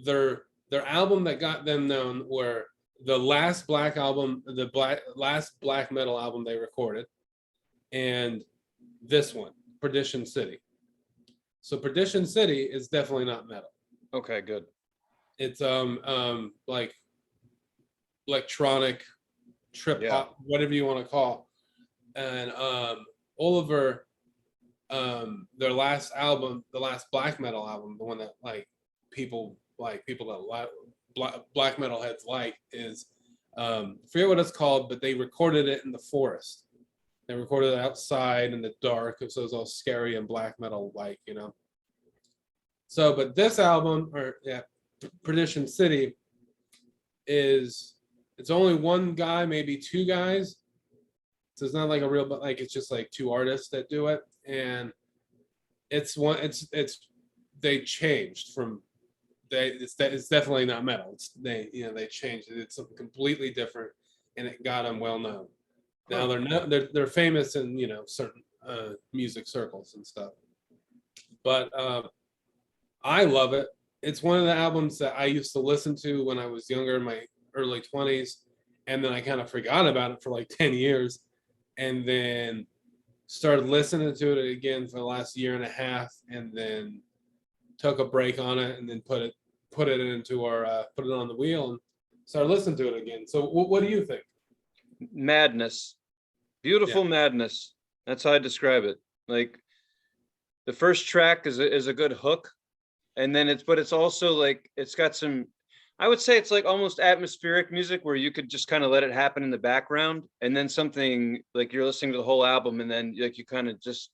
their album that got them known were the last black metal album they recorded, and this one, Perdition City. So Perdition City is definitely not metal. Okay, good. It's like electronic trip hop, whatever you want to call. And Ulver, their last album, the last black metal album, the one that people that black metal heads is forget what it's called, but they recorded it in the forest. They recorded it outside in the dark, so it was all scary and black metal So, but this album, Perdition City, it's only one guy, maybe 2 guys. So it's not like a real, but it's just like 2 artists that do it, and they changed from. It's definitely not metal. They changed it. It's something completely different, and it got them well known. Now they're famous in certain music circles and stuff, but I love it. It's one of the albums that I used to listen to when I was younger, in my early 20s, and then I kind of forgot about it for like 10 years, and then started listening to it again for the last year and a half, and then took a break on it, and then put it on the wheel and started listening to it again. So what do you think? Madness. Beautiful madness. That's how I describe it. Like, the first track is a good hook, and then it's also like it's got some, I would say it's like almost atmospheric music where you could just kind of let it happen in the background, and then something like you're listening to the whole album, and then like you kind of just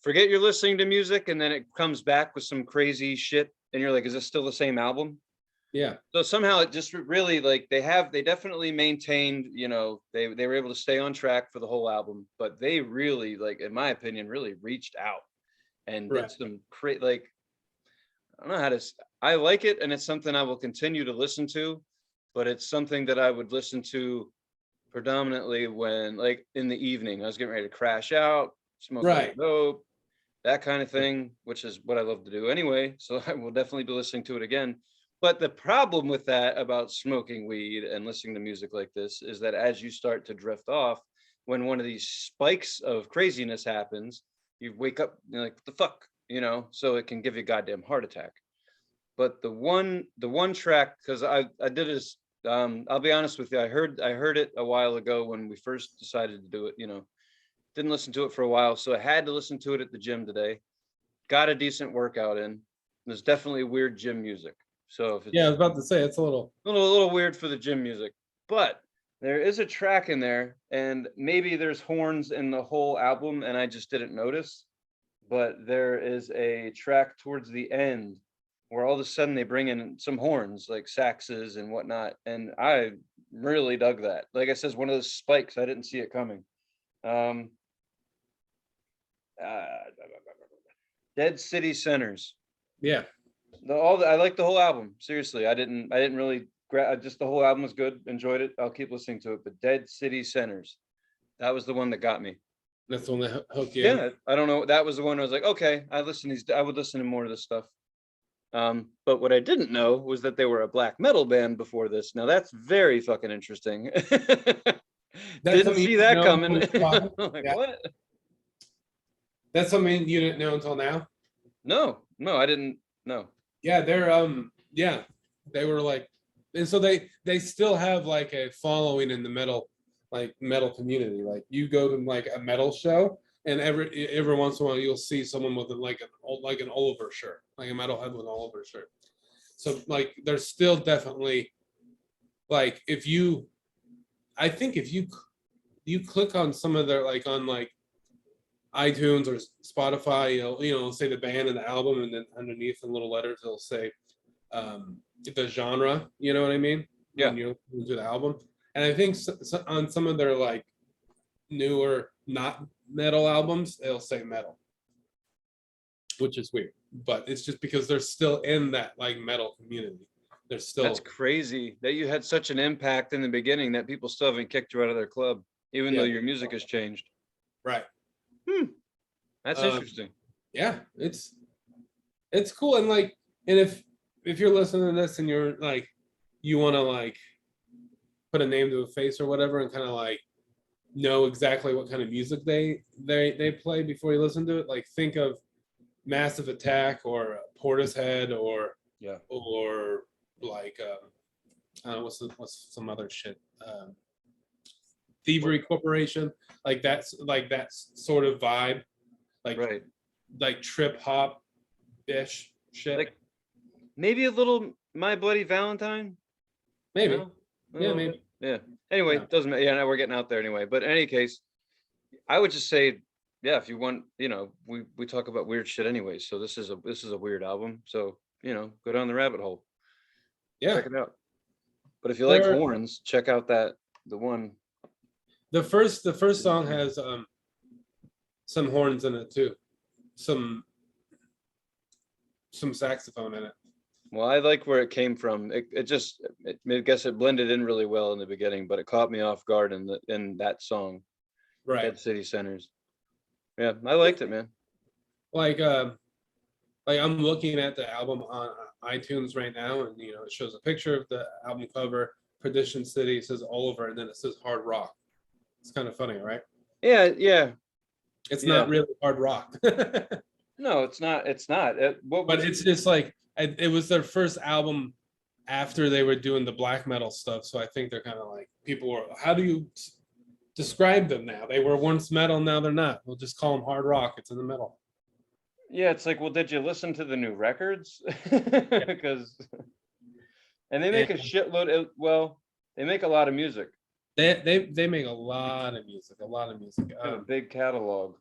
forget you're listening to music, and then it comes back with some crazy shit, and you're like, is this still the same album? Yeah. So somehow it just really, like, they definitely maintained, they were able to stay on track for the whole album, but they really, like, in my opinion, really reached out and did some I don't know how to, I like it, and it's something I will continue to listen to, but it's something that I would listen to predominantly when, like, in the evening, I was getting ready to crash out, smoke dope, that kind of thing, which is what I love to do anyway. So I will definitely be listening to it again. But the problem with that about smoking weed and listening to music like this is that as you start to drift off, when one of these spikes of craziness happens, you wake up, you're like, what the fuck? So it can give you a goddamn heart attack. But the one track, because I did this, I'll be honest with you, I heard it a while ago when we first decided to do it, didn't listen to it for a while, so I had to listen to it at the gym today. Got a decent workout in. There's definitely weird gym music. So if it's, I was about to say it's a little weird for the gym music, but there is a track in there, and maybe there's horns in the whole album, and I just didn't notice. But there is a track towards the end where all of a sudden they bring in some horns, like saxes and whatnot, and I really dug that. Like I said, one of those spikes, I didn't see it coming. Dead City Centers. Yeah. I like the whole album. Seriously, I didn't really just the whole album was good. Enjoyed it. I'll keep listening to it. But Dead City Centers, that was the one that got me. That's the one that hooked you. Yeah, I don't know. That was the one I was like, okay, I would listen to more of this stuff. But what I didn't know was that they were a black metal band before this. Now that's very fucking interesting. Didn't see that coming. Like, yeah. What? That's something you didn't know until now? No, I didn't know. Yeah, they were like, and so they still have like a following in the metal community. Like you go to like a metal show, and every once in a while you'll see someone with like an Ulver shirt, like a metalhead with an Ulver shirt. So like there's still definitely like I think if you click on some of their like on like iTunes or Spotify, you'll say the band and the album, and then underneath in little letters it'll say the genre. You know what I mean? Yeah. When you listen to the album, and I think on some of their like newer not metal albums, it'll say metal, which is weird, but it's just because they're still in that like metal community. They're still. That's crazy that you had such an impact in the beginning that people still haven't kicked you out of their club, even though your music has changed. Right. That's interesting. Yeah, it's cool, and like, and if you're listening to this and you're like, you want to like put a name to a face or whatever, and kind of like know exactly what kind of music they play before you listen to it, like think of Massive Attack or Portishead or like what's some other shit, Thievery Corporation, like that sort of vibe, like right, like trip hop ish shit, like maybe a little My Bloody Valentine, maybe. Yeah, maybe. Yeah. Anyway, it doesn't matter. Yeah, now we're getting out there anyway. But in any case, I would just say, yeah, if you want, we talk about weird shit anyway. So this is a weird album. So go down the rabbit hole. Yeah, check it out. But if you like horns, check out the one. The first song has some horns in it too, some saxophone in it. Well, I like where it came from. I guess it blended in really well in the beginning, but it caught me off guard in that song, right? Dead City Centers. Yeah, I liked it, man. Like I'm looking at the album on iTunes right now, and it shows a picture of the album cover, Perdition City, it says Ulver, and then it says hard rock. It's kind of funny, right? Yeah. It's not really hard rock. No, it's not. But it's just like it was their first album after they were doing the black metal stuff. So I think they're kind of like, people were, how do you describe them now? They were once metal, now they're not. We'll just call them hard rock. It's in the middle. Yeah, it's like, well, did you listen to the new records? Because, and they make a shitload. Well, they make a lot of music. They make a lot of music. They have a big catalog.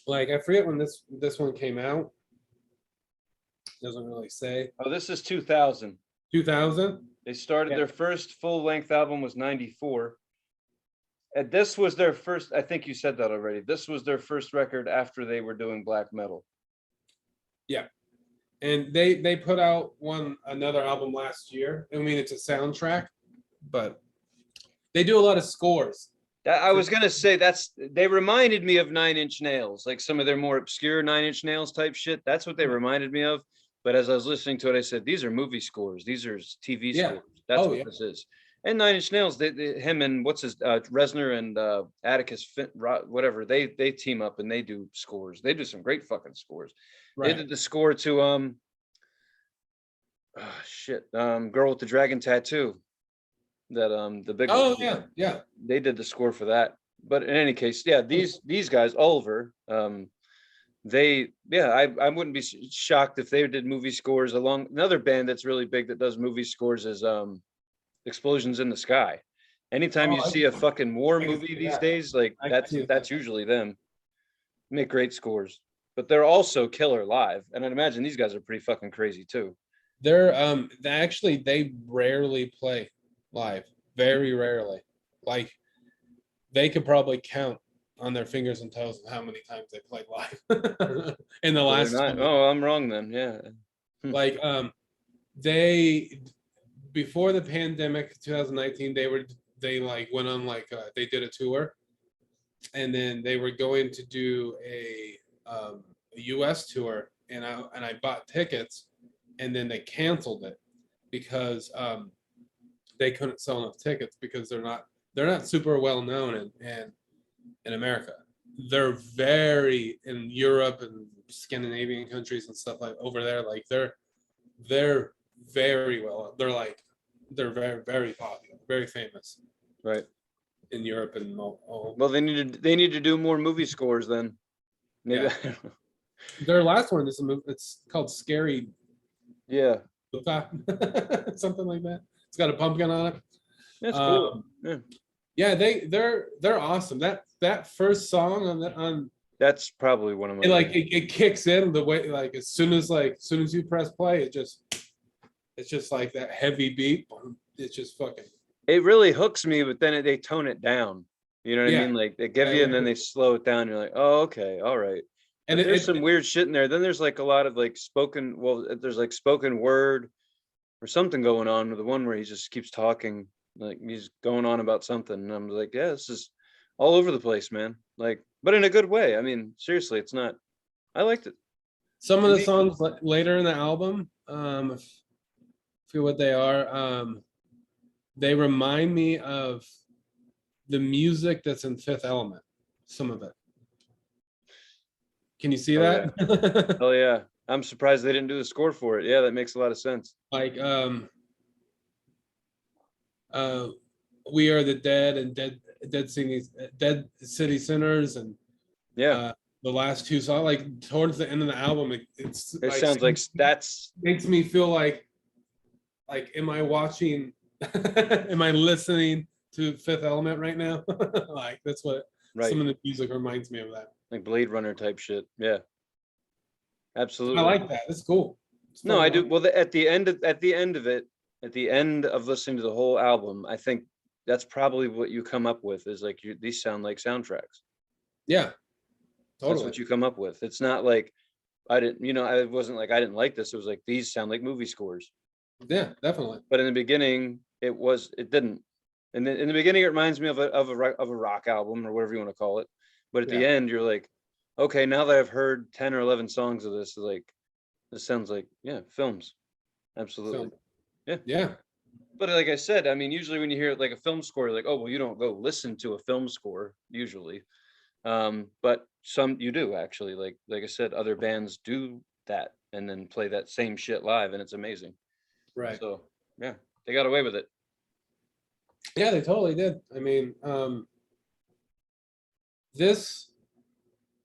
Like I forget when this one came out. Doesn't really say. Oh, this is 2000. 2000. They started their first full length album was 94. And this was their first. I think you said that already. This was their first record after they were doing black metal. Yeah, and they put out another album last year. I mean, it's a soundtrack, but they do a lot of scores. I was gonna say they reminded me of 9 Inch Nails, like some of their more obscure 9 Inch Nails type shit. That's what they reminded me of. But as I was listening to it, I said, these are movie scores. These are TV scores. That's what this is. And 9 Inch Nails, him and Reznor and Atticus, whatever, they team up and they do scores. They do some great fucking scores. Right. They did the score to Girl with the Dragon Tattoo. That the big. Oh yeah. They did the score for that. But in any case, these guys, Ulver, I wouldn't be shocked if they did movie scores along. Another band that's really big that does movie scores is Explosions in the Sky. Anytime you see a fucking war movie these days, like that's usually them. Make great scores, but they're also killer live. And I'd imagine these guys are pretty fucking crazy too. They're they rarely play live, very rarely. Like they could probably count on their fingers and toes how many times they played live in the last. I'm wrong then. Yeah. Hmm. Like they before the pandemic 2019 they like went on like they did a tour, and then they were going to do a US tour, and I bought tickets, and then they canceled it because they couldn't sell enough tickets because they're not super well known in America. They're very in Europe and Scandinavian countries and stuff like over there. Like they're very well. They're very very popular, very famous Right. in Europe and all. Well, they need to do more movie scores then. Maybe. Yeah. Their last one is a movie. It's called Scary Yeah, Luca, something like that. It's got a pumpkin on it. that's cool. Yeah. Yeah, they're awesome. That first song on That's probably one of my. it, like it kicks in the way, like as soon as you press play, it's just like that heavy beat. It's just fucking It really hooks me, but then they tone it down. You know what I yeah. mean? Like they give you, and then they slow it down. You're like, oh, okay, all right. And But there's some weird shit in there. Then there's like a lot of like spoken. Well, there's like spoken word or something going on with the one where he just keeps talking, like he's going on about something. And I'm like, yeah, this is all over the place, man. Like, but in a good way. I mean, seriously, it's not. I liked it. some of the songs later in the album, I feel what they are. They remind me of the music that's in Fifth Element. Some of it. Can you see Oh, that? Oh yeah, I'm surprised they didn't do the score for it. Yeah, that makes a lot of sense. Like uh We Are the Dead and Dead City Sinners and Yeah, the last two songs, like towards the end of the album, it's it like sounds like that's makes me feel like am I watching am I listening to Fifth Element right now? Like that's what right, some of the music reminds me of that. like Blade Runner type shit. Yeah, I absolutely. like that. It's cool. It's No, fun I to do. watch. Well, at the end of it, at the end of listening to the whole album, I think that's probably what you come up with is like these sound like soundtracks. Yeah, That's totally. what you come up with. It's not like I didn't, I wasn't like I didn't like this. It was like these sound like movie scores. Yeah, definitely. But in the beginning, it didn't. And then in the beginning, it reminds me of a rock album or whatever you want to call it. But at the Yeah. end, you're like, okay, now that I've heard 10 or 11 songs of this, like this sounds like films. Absolutely. So Yeah. yeah. But like I said, I mean, usually when you hear like a film score, you're like, oh well, you don't go listen to a film score usually. But some you do actually. Like I said, other bands do that and then play that same shit live, and it's amazing. Right. So yeah, they got away with it. Yeah, they totally did. I mean, this.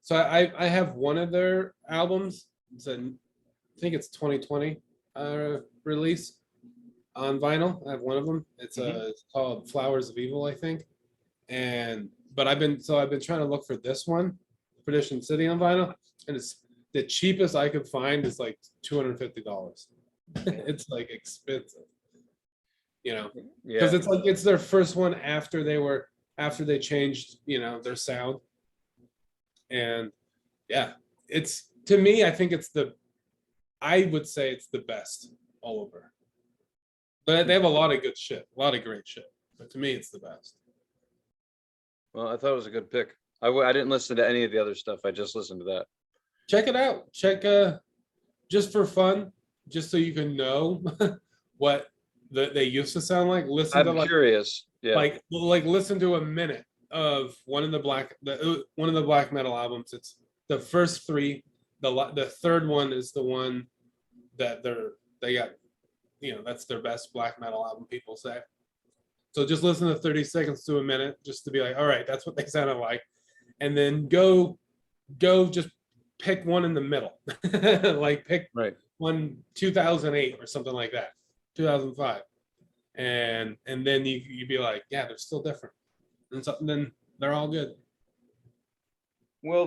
So I have one of their albums. I think it's 2020 release on vinyl. I have one of them. It's called Flowers of Evil, I think. And but I've been trying to look for this one, Perdition City on vinyl, and it's the cheapest I could find is like $250. It's like expensive, Yeah. because it's like it's their first one after they changed, their sound. And yeah, it's to me, I would say it's the best all over. But they have a lot of good shit, a lot of great shit. But to me, it's the best. Well, I thought it was a good pick. I didn't listen to any of the other stuff. I just listened to that. Check it out. Check just for fun, just so you can know what they used to sound like. Listen to I'm curious. Yeah. like listen to a minute of one of the black metal albums. It's the first three. The third one is the one that they got. That's their best black metal album, people say. So just listen to 30 seconds to a minute, just to be like, all right, that's what they sounded like, and then go just pick one in the middle, like pick Right. one 2008 or something like that, 2005, and then you'd be like, yeah, they're still different, and so then they're all good. Well,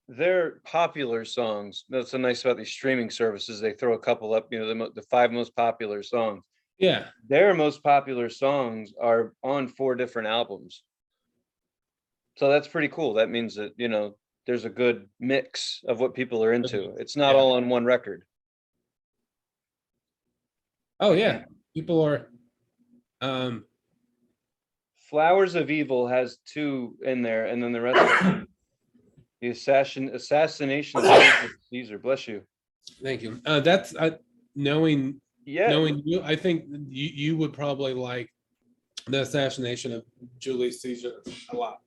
they're popular songs. That's so nice about these streaming services. They throw a couple up, the five most popular songs. Yeah, Their most popular songs are on 4 different albums. So that's pretty cool. That means that, there's a good mix of what people are into. It's not all on one record. Oh yeah, people are. Flowers of Evil has 2 in there, and then the rest of the assassination of Caesar. Bless you. Thank you. That's knowing Yeah. knowing you. I think you would probably like the assassination of Julius Caesar a lot.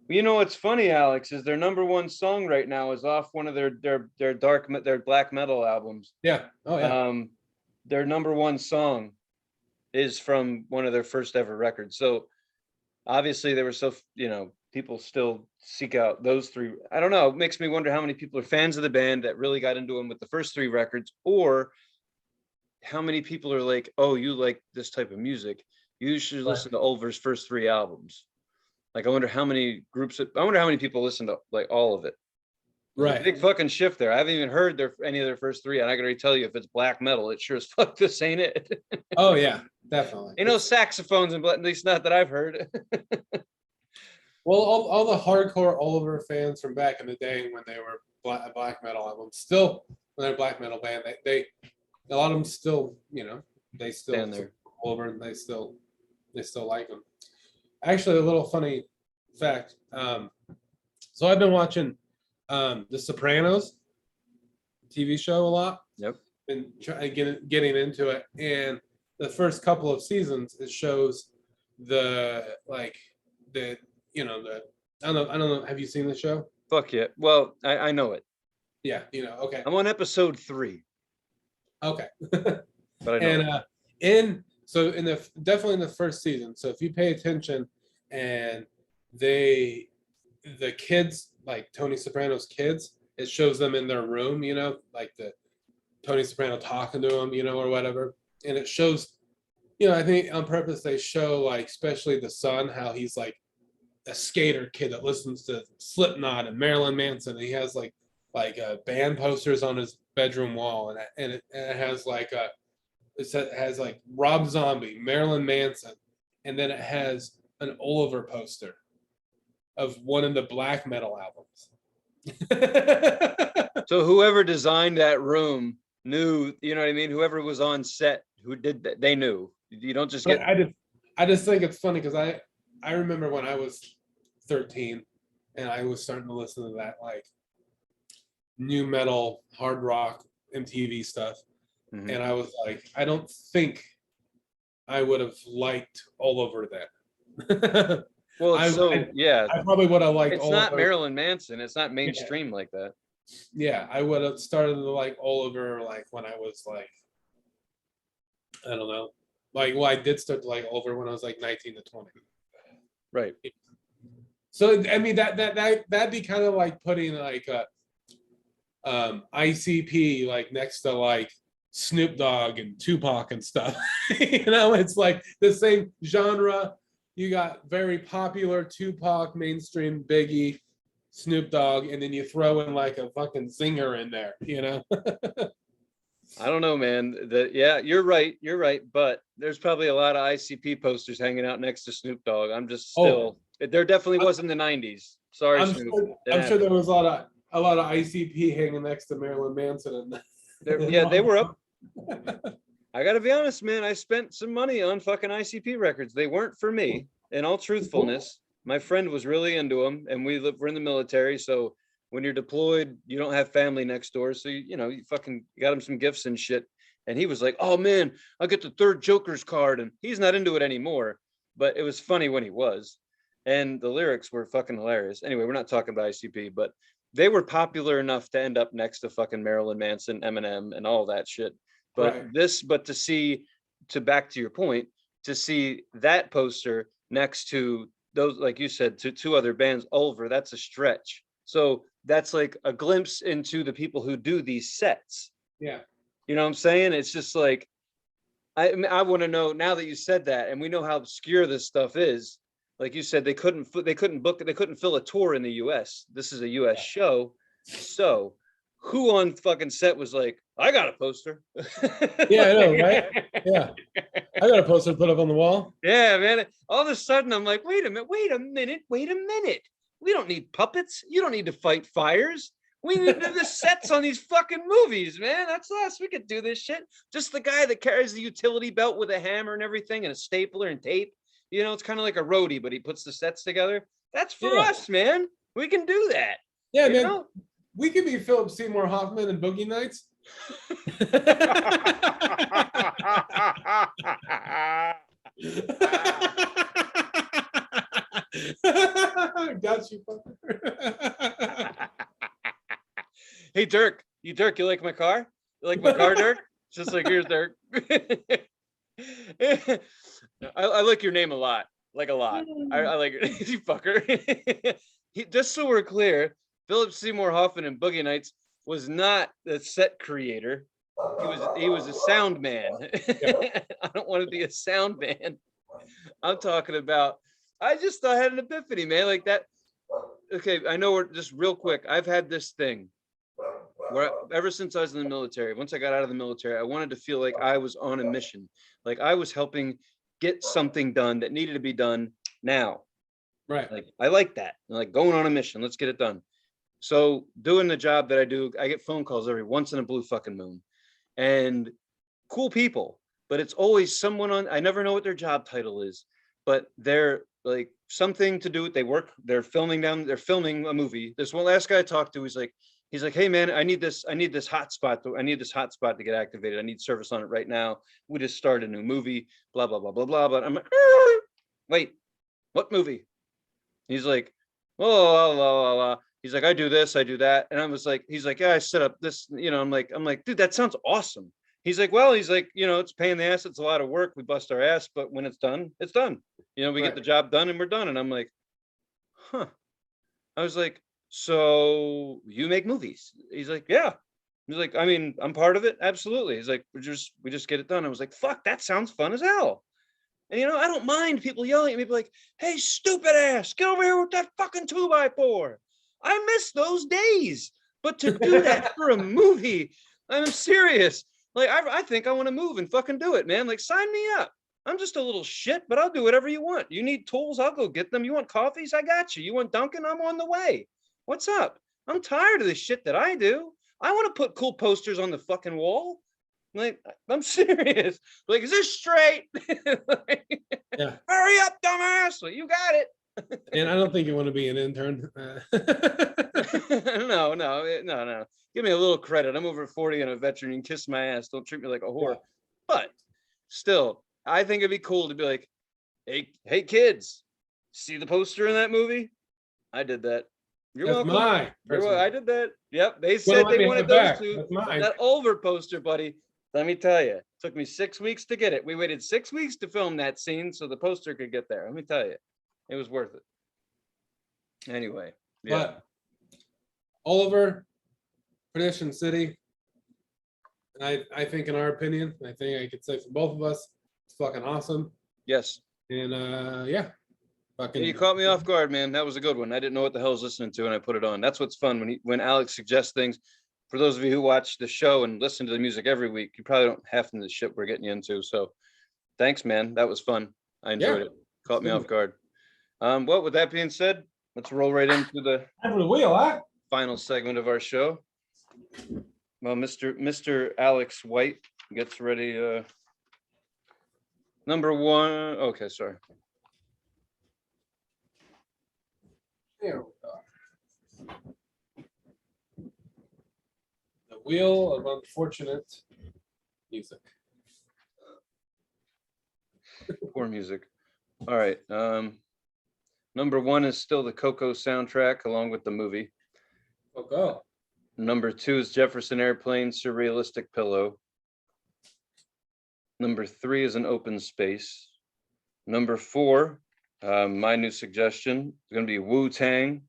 You know what's funny, Alex, is their number 1 song right now is off one of their black metal albums. Yeah. Oh yeah. Their number 1 song is from one of their first ever records. So obviously they were so, people still seek out those 3. I don't know. It makes me wonder how many people are fans of the band that really got into them with the first 3 records, or how many people are like, oh, you like this type of music, you should listen to Ulver's first 3 albums. Like, I wonder how many people listen to like all of it. Right. Big fucking shift there. I haven't even heard any of their first 3, and I can already tell you if it's black metal, it sure as fuck this ain't it. Oh yeah, definitely. Ain't no saxophones, and at least not that I've heard. Well, all the hardcore Ulver fans from back in the day when they were black metal albums, still when they're a black metal band, they a lot of them still, they still stand there. Ulver, and they still like them. Actually, a little funny fact. So I've been watching The Sopranos TV show a lot. Yep. Been getting into it, and the first couple of seasons it shows I don't know. Have you seen the show? Fuck yeah. Well, I know it. Yeah, okay. I'm on episode 3. Okay. But I know. And definitely in the first season. So if you pay attention, and the kids, like Tony Soprano's kids, it shows them in their room, like the Tony Soprano talking to them, or whatever. And it shows, I think on purpose they show, like, especially the son, how he's like a skater kid that listens to Slipknot and Marilyn Manson. And he has like band posters on his bedroom wall, and it has like it has like Rob Zombie, Marilyn Manson, and then it has an Ulver poster of one of the black metal albums. So whoever designed that room knew, you know what I mean? Whoever was on set who did that, they knew. You don't just get. I just think it's funny because I remember when I was 13 and I was starting to listen to that like new metal, hard rock, MTV stuff. Mm-hmm. And I was like, I don't think I would have liked Ulver then. Well, I probably would have liked. It's not Marilyn Manson. It's not mainstream like that. Yeah, I would have started to like Ulver like when I was like, I don't know, I did start to like Ulver when I was like 19 to 20. Right. So I mean that'd be kind of like putting like a ICP like next to like Snoop Dogg and Tupac and stuff. It's like the same genre. You got very popular Tupac, mainstream Biggie, Snoop Dogg, and then you throw in like a fucking singer in there, I don't know, man. You're right. But there's probably a lot of ICP posters hanging out next to Snoop Dogg. I'm just still. There definitely was in the 90s. Sorry, I'm Snoop. Sure there was a lot of ICP hanging next to Marilyn Manson. They were up. I gotta be honest, man. I spent some money on fucking ICP records. They weren't for me. In all truthfulness, my friend was really into them, and we're in the military. So when you're deployed, you don't have family next door. So you got him some gifts and shit. And he was like, "Oh man, I'll get the 3rd Joker's card." And he's not into it anymore, but it was funny when he was. And the lyrics were fucking hilarious. Anyway, we're not talking about ICP, but they were popular enough to end up next to fucking Marilyn Manson, Eminem, and all that shit. But back to your point, to see that poster next to those, like you said, to 2 other bands, Ulver, that's a stretch. So that's like a glimpse into the people who do these sets. Yeah. You know what I'm saying? It's just like, I want to know, now that you said that, and we know how obscure this stuff is. Like you said, they couldn't fill a tour in the US. This is a US show. So who on fucking set was like, I got a poster? Yeah, I know, right? Yeah. I got a poster to put up on the wall. Yeah, man. All of a sudden I'm like, wait a minute. We don't need puppets. You don't need to fight fires. We need to do the sets on these fucking movies, man. That's us. We could do this shit. Just the guy that carries the utility belt with a hammer and everything and a stapler and tape. You know, it's kind of like a roadie, but he puts the sets together. That's for us, man. We can do that. Yeah, man. Know? We could be Philip Seymour Hoffman and Boogie Nights. Got you, fucker. Hey, Dirk, you like my car? You like my car, Dirk? Just like yours, Dirk. I like your name a lot, like a lot. I like it. You fucker. Just so we're clear, Philip Seymour Hoffman and Boogie Nights was not the set creator. He was a sound man. Yeah. I don't want to be a sound man. I'm talking about, I had an epiphany, man, like that. Okay, I know we're just real quick. I've had this thing where ever since I was in the military, once I got out of the military, I wanted to feel like I was on a mission. Like I was helping get something done that needed to be done now. Right. Like I like that. Like going on a mission, let's get it done. So doing the job that I do, I get phone calls every once in a blue fucking moon. And cool people, but it's always someone on, I never know what their job title is, but they're like something to do with, they're filming a movie. This one last guy I talked to, he's like, hey man, I need this hotspot to get activated. I need service on it right now. We just started a new movie, blah, blah, blah, blah, blah. But I'm like, wait, what movie? He's like, oh, he's like, I do this, I do that. And I was like, he's like, yeah, I set up this, you know, I'm like, dude, that sounds awesome. He's like, well, you know, it's a pain in the ass. It's a lot of work. We bust our ass, but when it's done, it's done. You know, we get the job done and we're done. And I'm like, huh. I was like, so you make movies? He's like, yeah. He's like, I mean, I'm part of it. Absolutely. He's like, we just get it done. I was like, fuck, that sounds fun as hell. And, you know, I don't mind people yelling at me, like, hey, stupid ass, get over here with that fucking 2x4. I miss those days. But to do that for a movie, I'm serious. Like, I think I want to move and fucking do it, man. Like, sign me up. I'm just a little shit, but I'll do whatever you want. You need tools, I'll go get them. You want coffees? I got you. You want Dunkin'? I'm on the way. What's up? I'm tired of the shit that I do. I want to put cool posters on the fucking wall. Like, I'm serious. Like, is this straight? Like, yeah. Hurry up, dumbass. Well, you got it. And I don't think you want to be an intern. No. Give me a little credit. I'm over 40 and a veteran. You can kiss my ass. Don't treat me like a whore. Yeah. But still, I think it'd be cool to be like, hey kids, see the poster in that movie? I did that. You're welcome. Mine. I did that. Yep. They said they wanted those two. That Ulver poster, buddy. Let me tell you, it took me 6 weeks to get it. We waited 6 weeks to film that scene so the poster could get there. Let me tell you, it was worth it. Anyway, yeah. But Ulver, Perdition City, and I think, in our opinion, I think I could say for both of us, it's fucking awesome. Yes. And yeah. Fucking. You caught me off guard, man. That was a good one. I didn't know what the hell I was listening to, and I put it on. That's what's fun when Alex suggests things. For those of you who watch the show and listen to the music every week, you probably don't half the shit we're getting you into. So thanks, man. That was fun. I enjoyed it. Caught me off guard. Well, with that being said, let's roll right into the final segment of our show. Well, Mr. Alex White gets ready. Number one. Okay, sorry. There we go. The Wheel of Unfortunate Music. Poor music. All right. Number one is still the Coco soundtrack along with the movie. Coco. Number two is Jefferson Airplane, Surrealistic Pillow. Number three is An Open Space. Number four, my new suggestion is going to be Wu-Tang,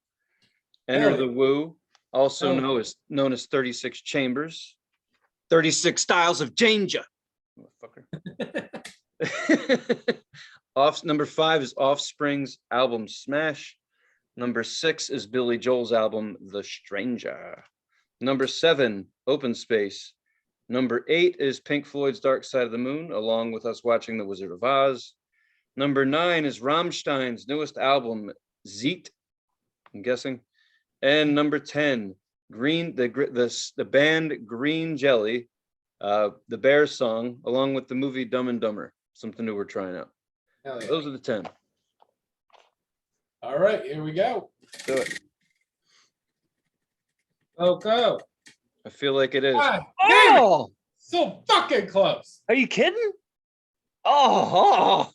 Enter the Wu, also known as 36 Chambers, 36 Styles of Danger. Number five is Offspring's album Smash. Number six is Billy Joel's album The Stranger. Number seven, Open Space. Number eight is Pink Floyd's Dark Side of the Moon, along with us watching The Wizard of Oz. Number nine is Rammstein's newest album, Zeet. I'm guessing. And number 10, the band Green Jelly, the Bears song, along with the movie Dumb and Dumber, something new we're trying out. Hell yeah. Those are the 10. All right, here we go. Do it. Okay. I feel like it is. God damn it. Oh, So fucking close. are you kidding? Oh,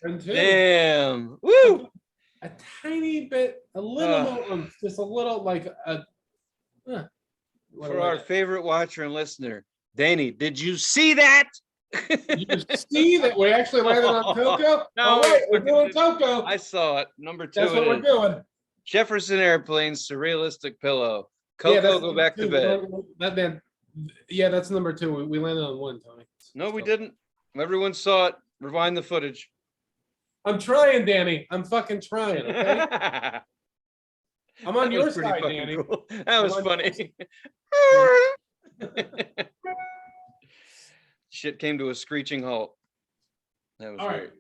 And two. Damn. Woo. A tiny bit, a little more, just a little like a. For our favorite watcher and listener, Danny, did you see that? You see that we actually landed on Coco? No, All right, we're doing Coco. I saw it. Number 2. That's what we're doing. Jefferson Airplane, Surrealistic Pillow. Coco, that's go back to two. bed. That man. Yeah, that's number 2. We landed on 1, Tony. No, we didn't. Everyone saw it. Rewind the footage. I'm trying, Danny. I'm fucking trying. Okay? I'm on That your was pretty side, fucking Danny. cool. That was on funny. Shit came to a screeching halt. That was All great.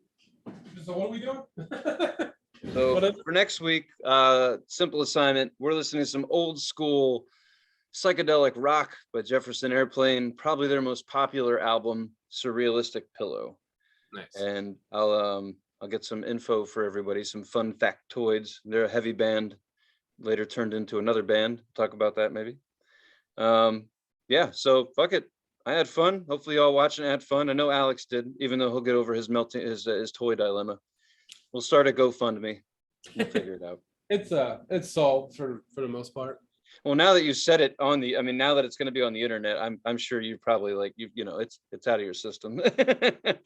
right. So what are we doing? So What is- for next week, simple assignment. We're listening to some old school psychedelic rock by Jefferson Airplane, probably their most popular album, Surrealistic Pillow. Nice. And I'll get some info for everybody, some fun factoids. They're a heavy band, later turned into another band. Talk about that maybe. Yeah, so fuck it. I had fun. Hopefully y'all watching had fun. I know Alex did, even though he'll get over his toy dilemma. We'll start a GoFundMe. We'll figure it out. It's solved for the most part. Well, now that you said it on the, I mean, now that it's going to be on the internet, I'm sure you probably like you know it's out of your system.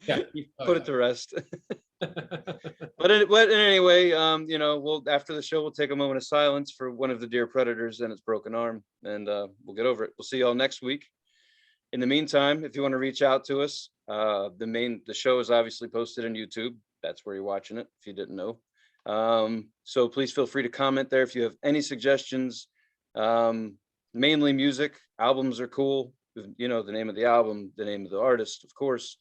Yeah. You put it to rest. But anyway, you know, we'll after the show we'll take a moment of silence for one of the dear predators and its broken arm, and we'll get over it. We'll see y'all next week. In the meantime, if you want to reach out to us, the show is obviously posted on YouTube. That's where you're watching it, if you didn't know. So please feel free to comment there if you have any suggestions. Mainly music. Albums are cool. You know, the name of the album, the name of the artist, of course.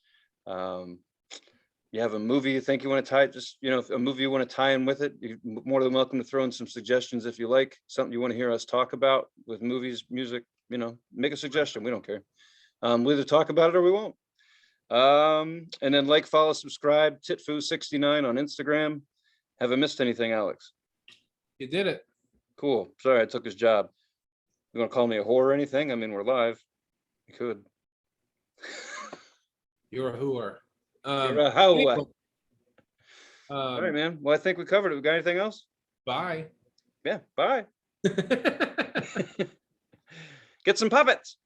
You have a movie you think you want to tie, just, you know, a movie you want to tie in with it, you're more than welcome to throw in some suggestions if you like. Something you want to hear us talk about with movies, music, you know, make a suggestion. We don't care. We'll either talk about it or we won't. And then like, follow, subscribe, Titfoo69 on Instagram. Have I missed anything, Alex? You did it. Cool. Sorry, I took his job. You want to call me a whore or anything? I mean, we're live. You could. You're a hooer. You're a hoe. Anyway, All right, man. Well, I think we covered it. We got anything else? Bye. Yeah. Bye. Get some puppets.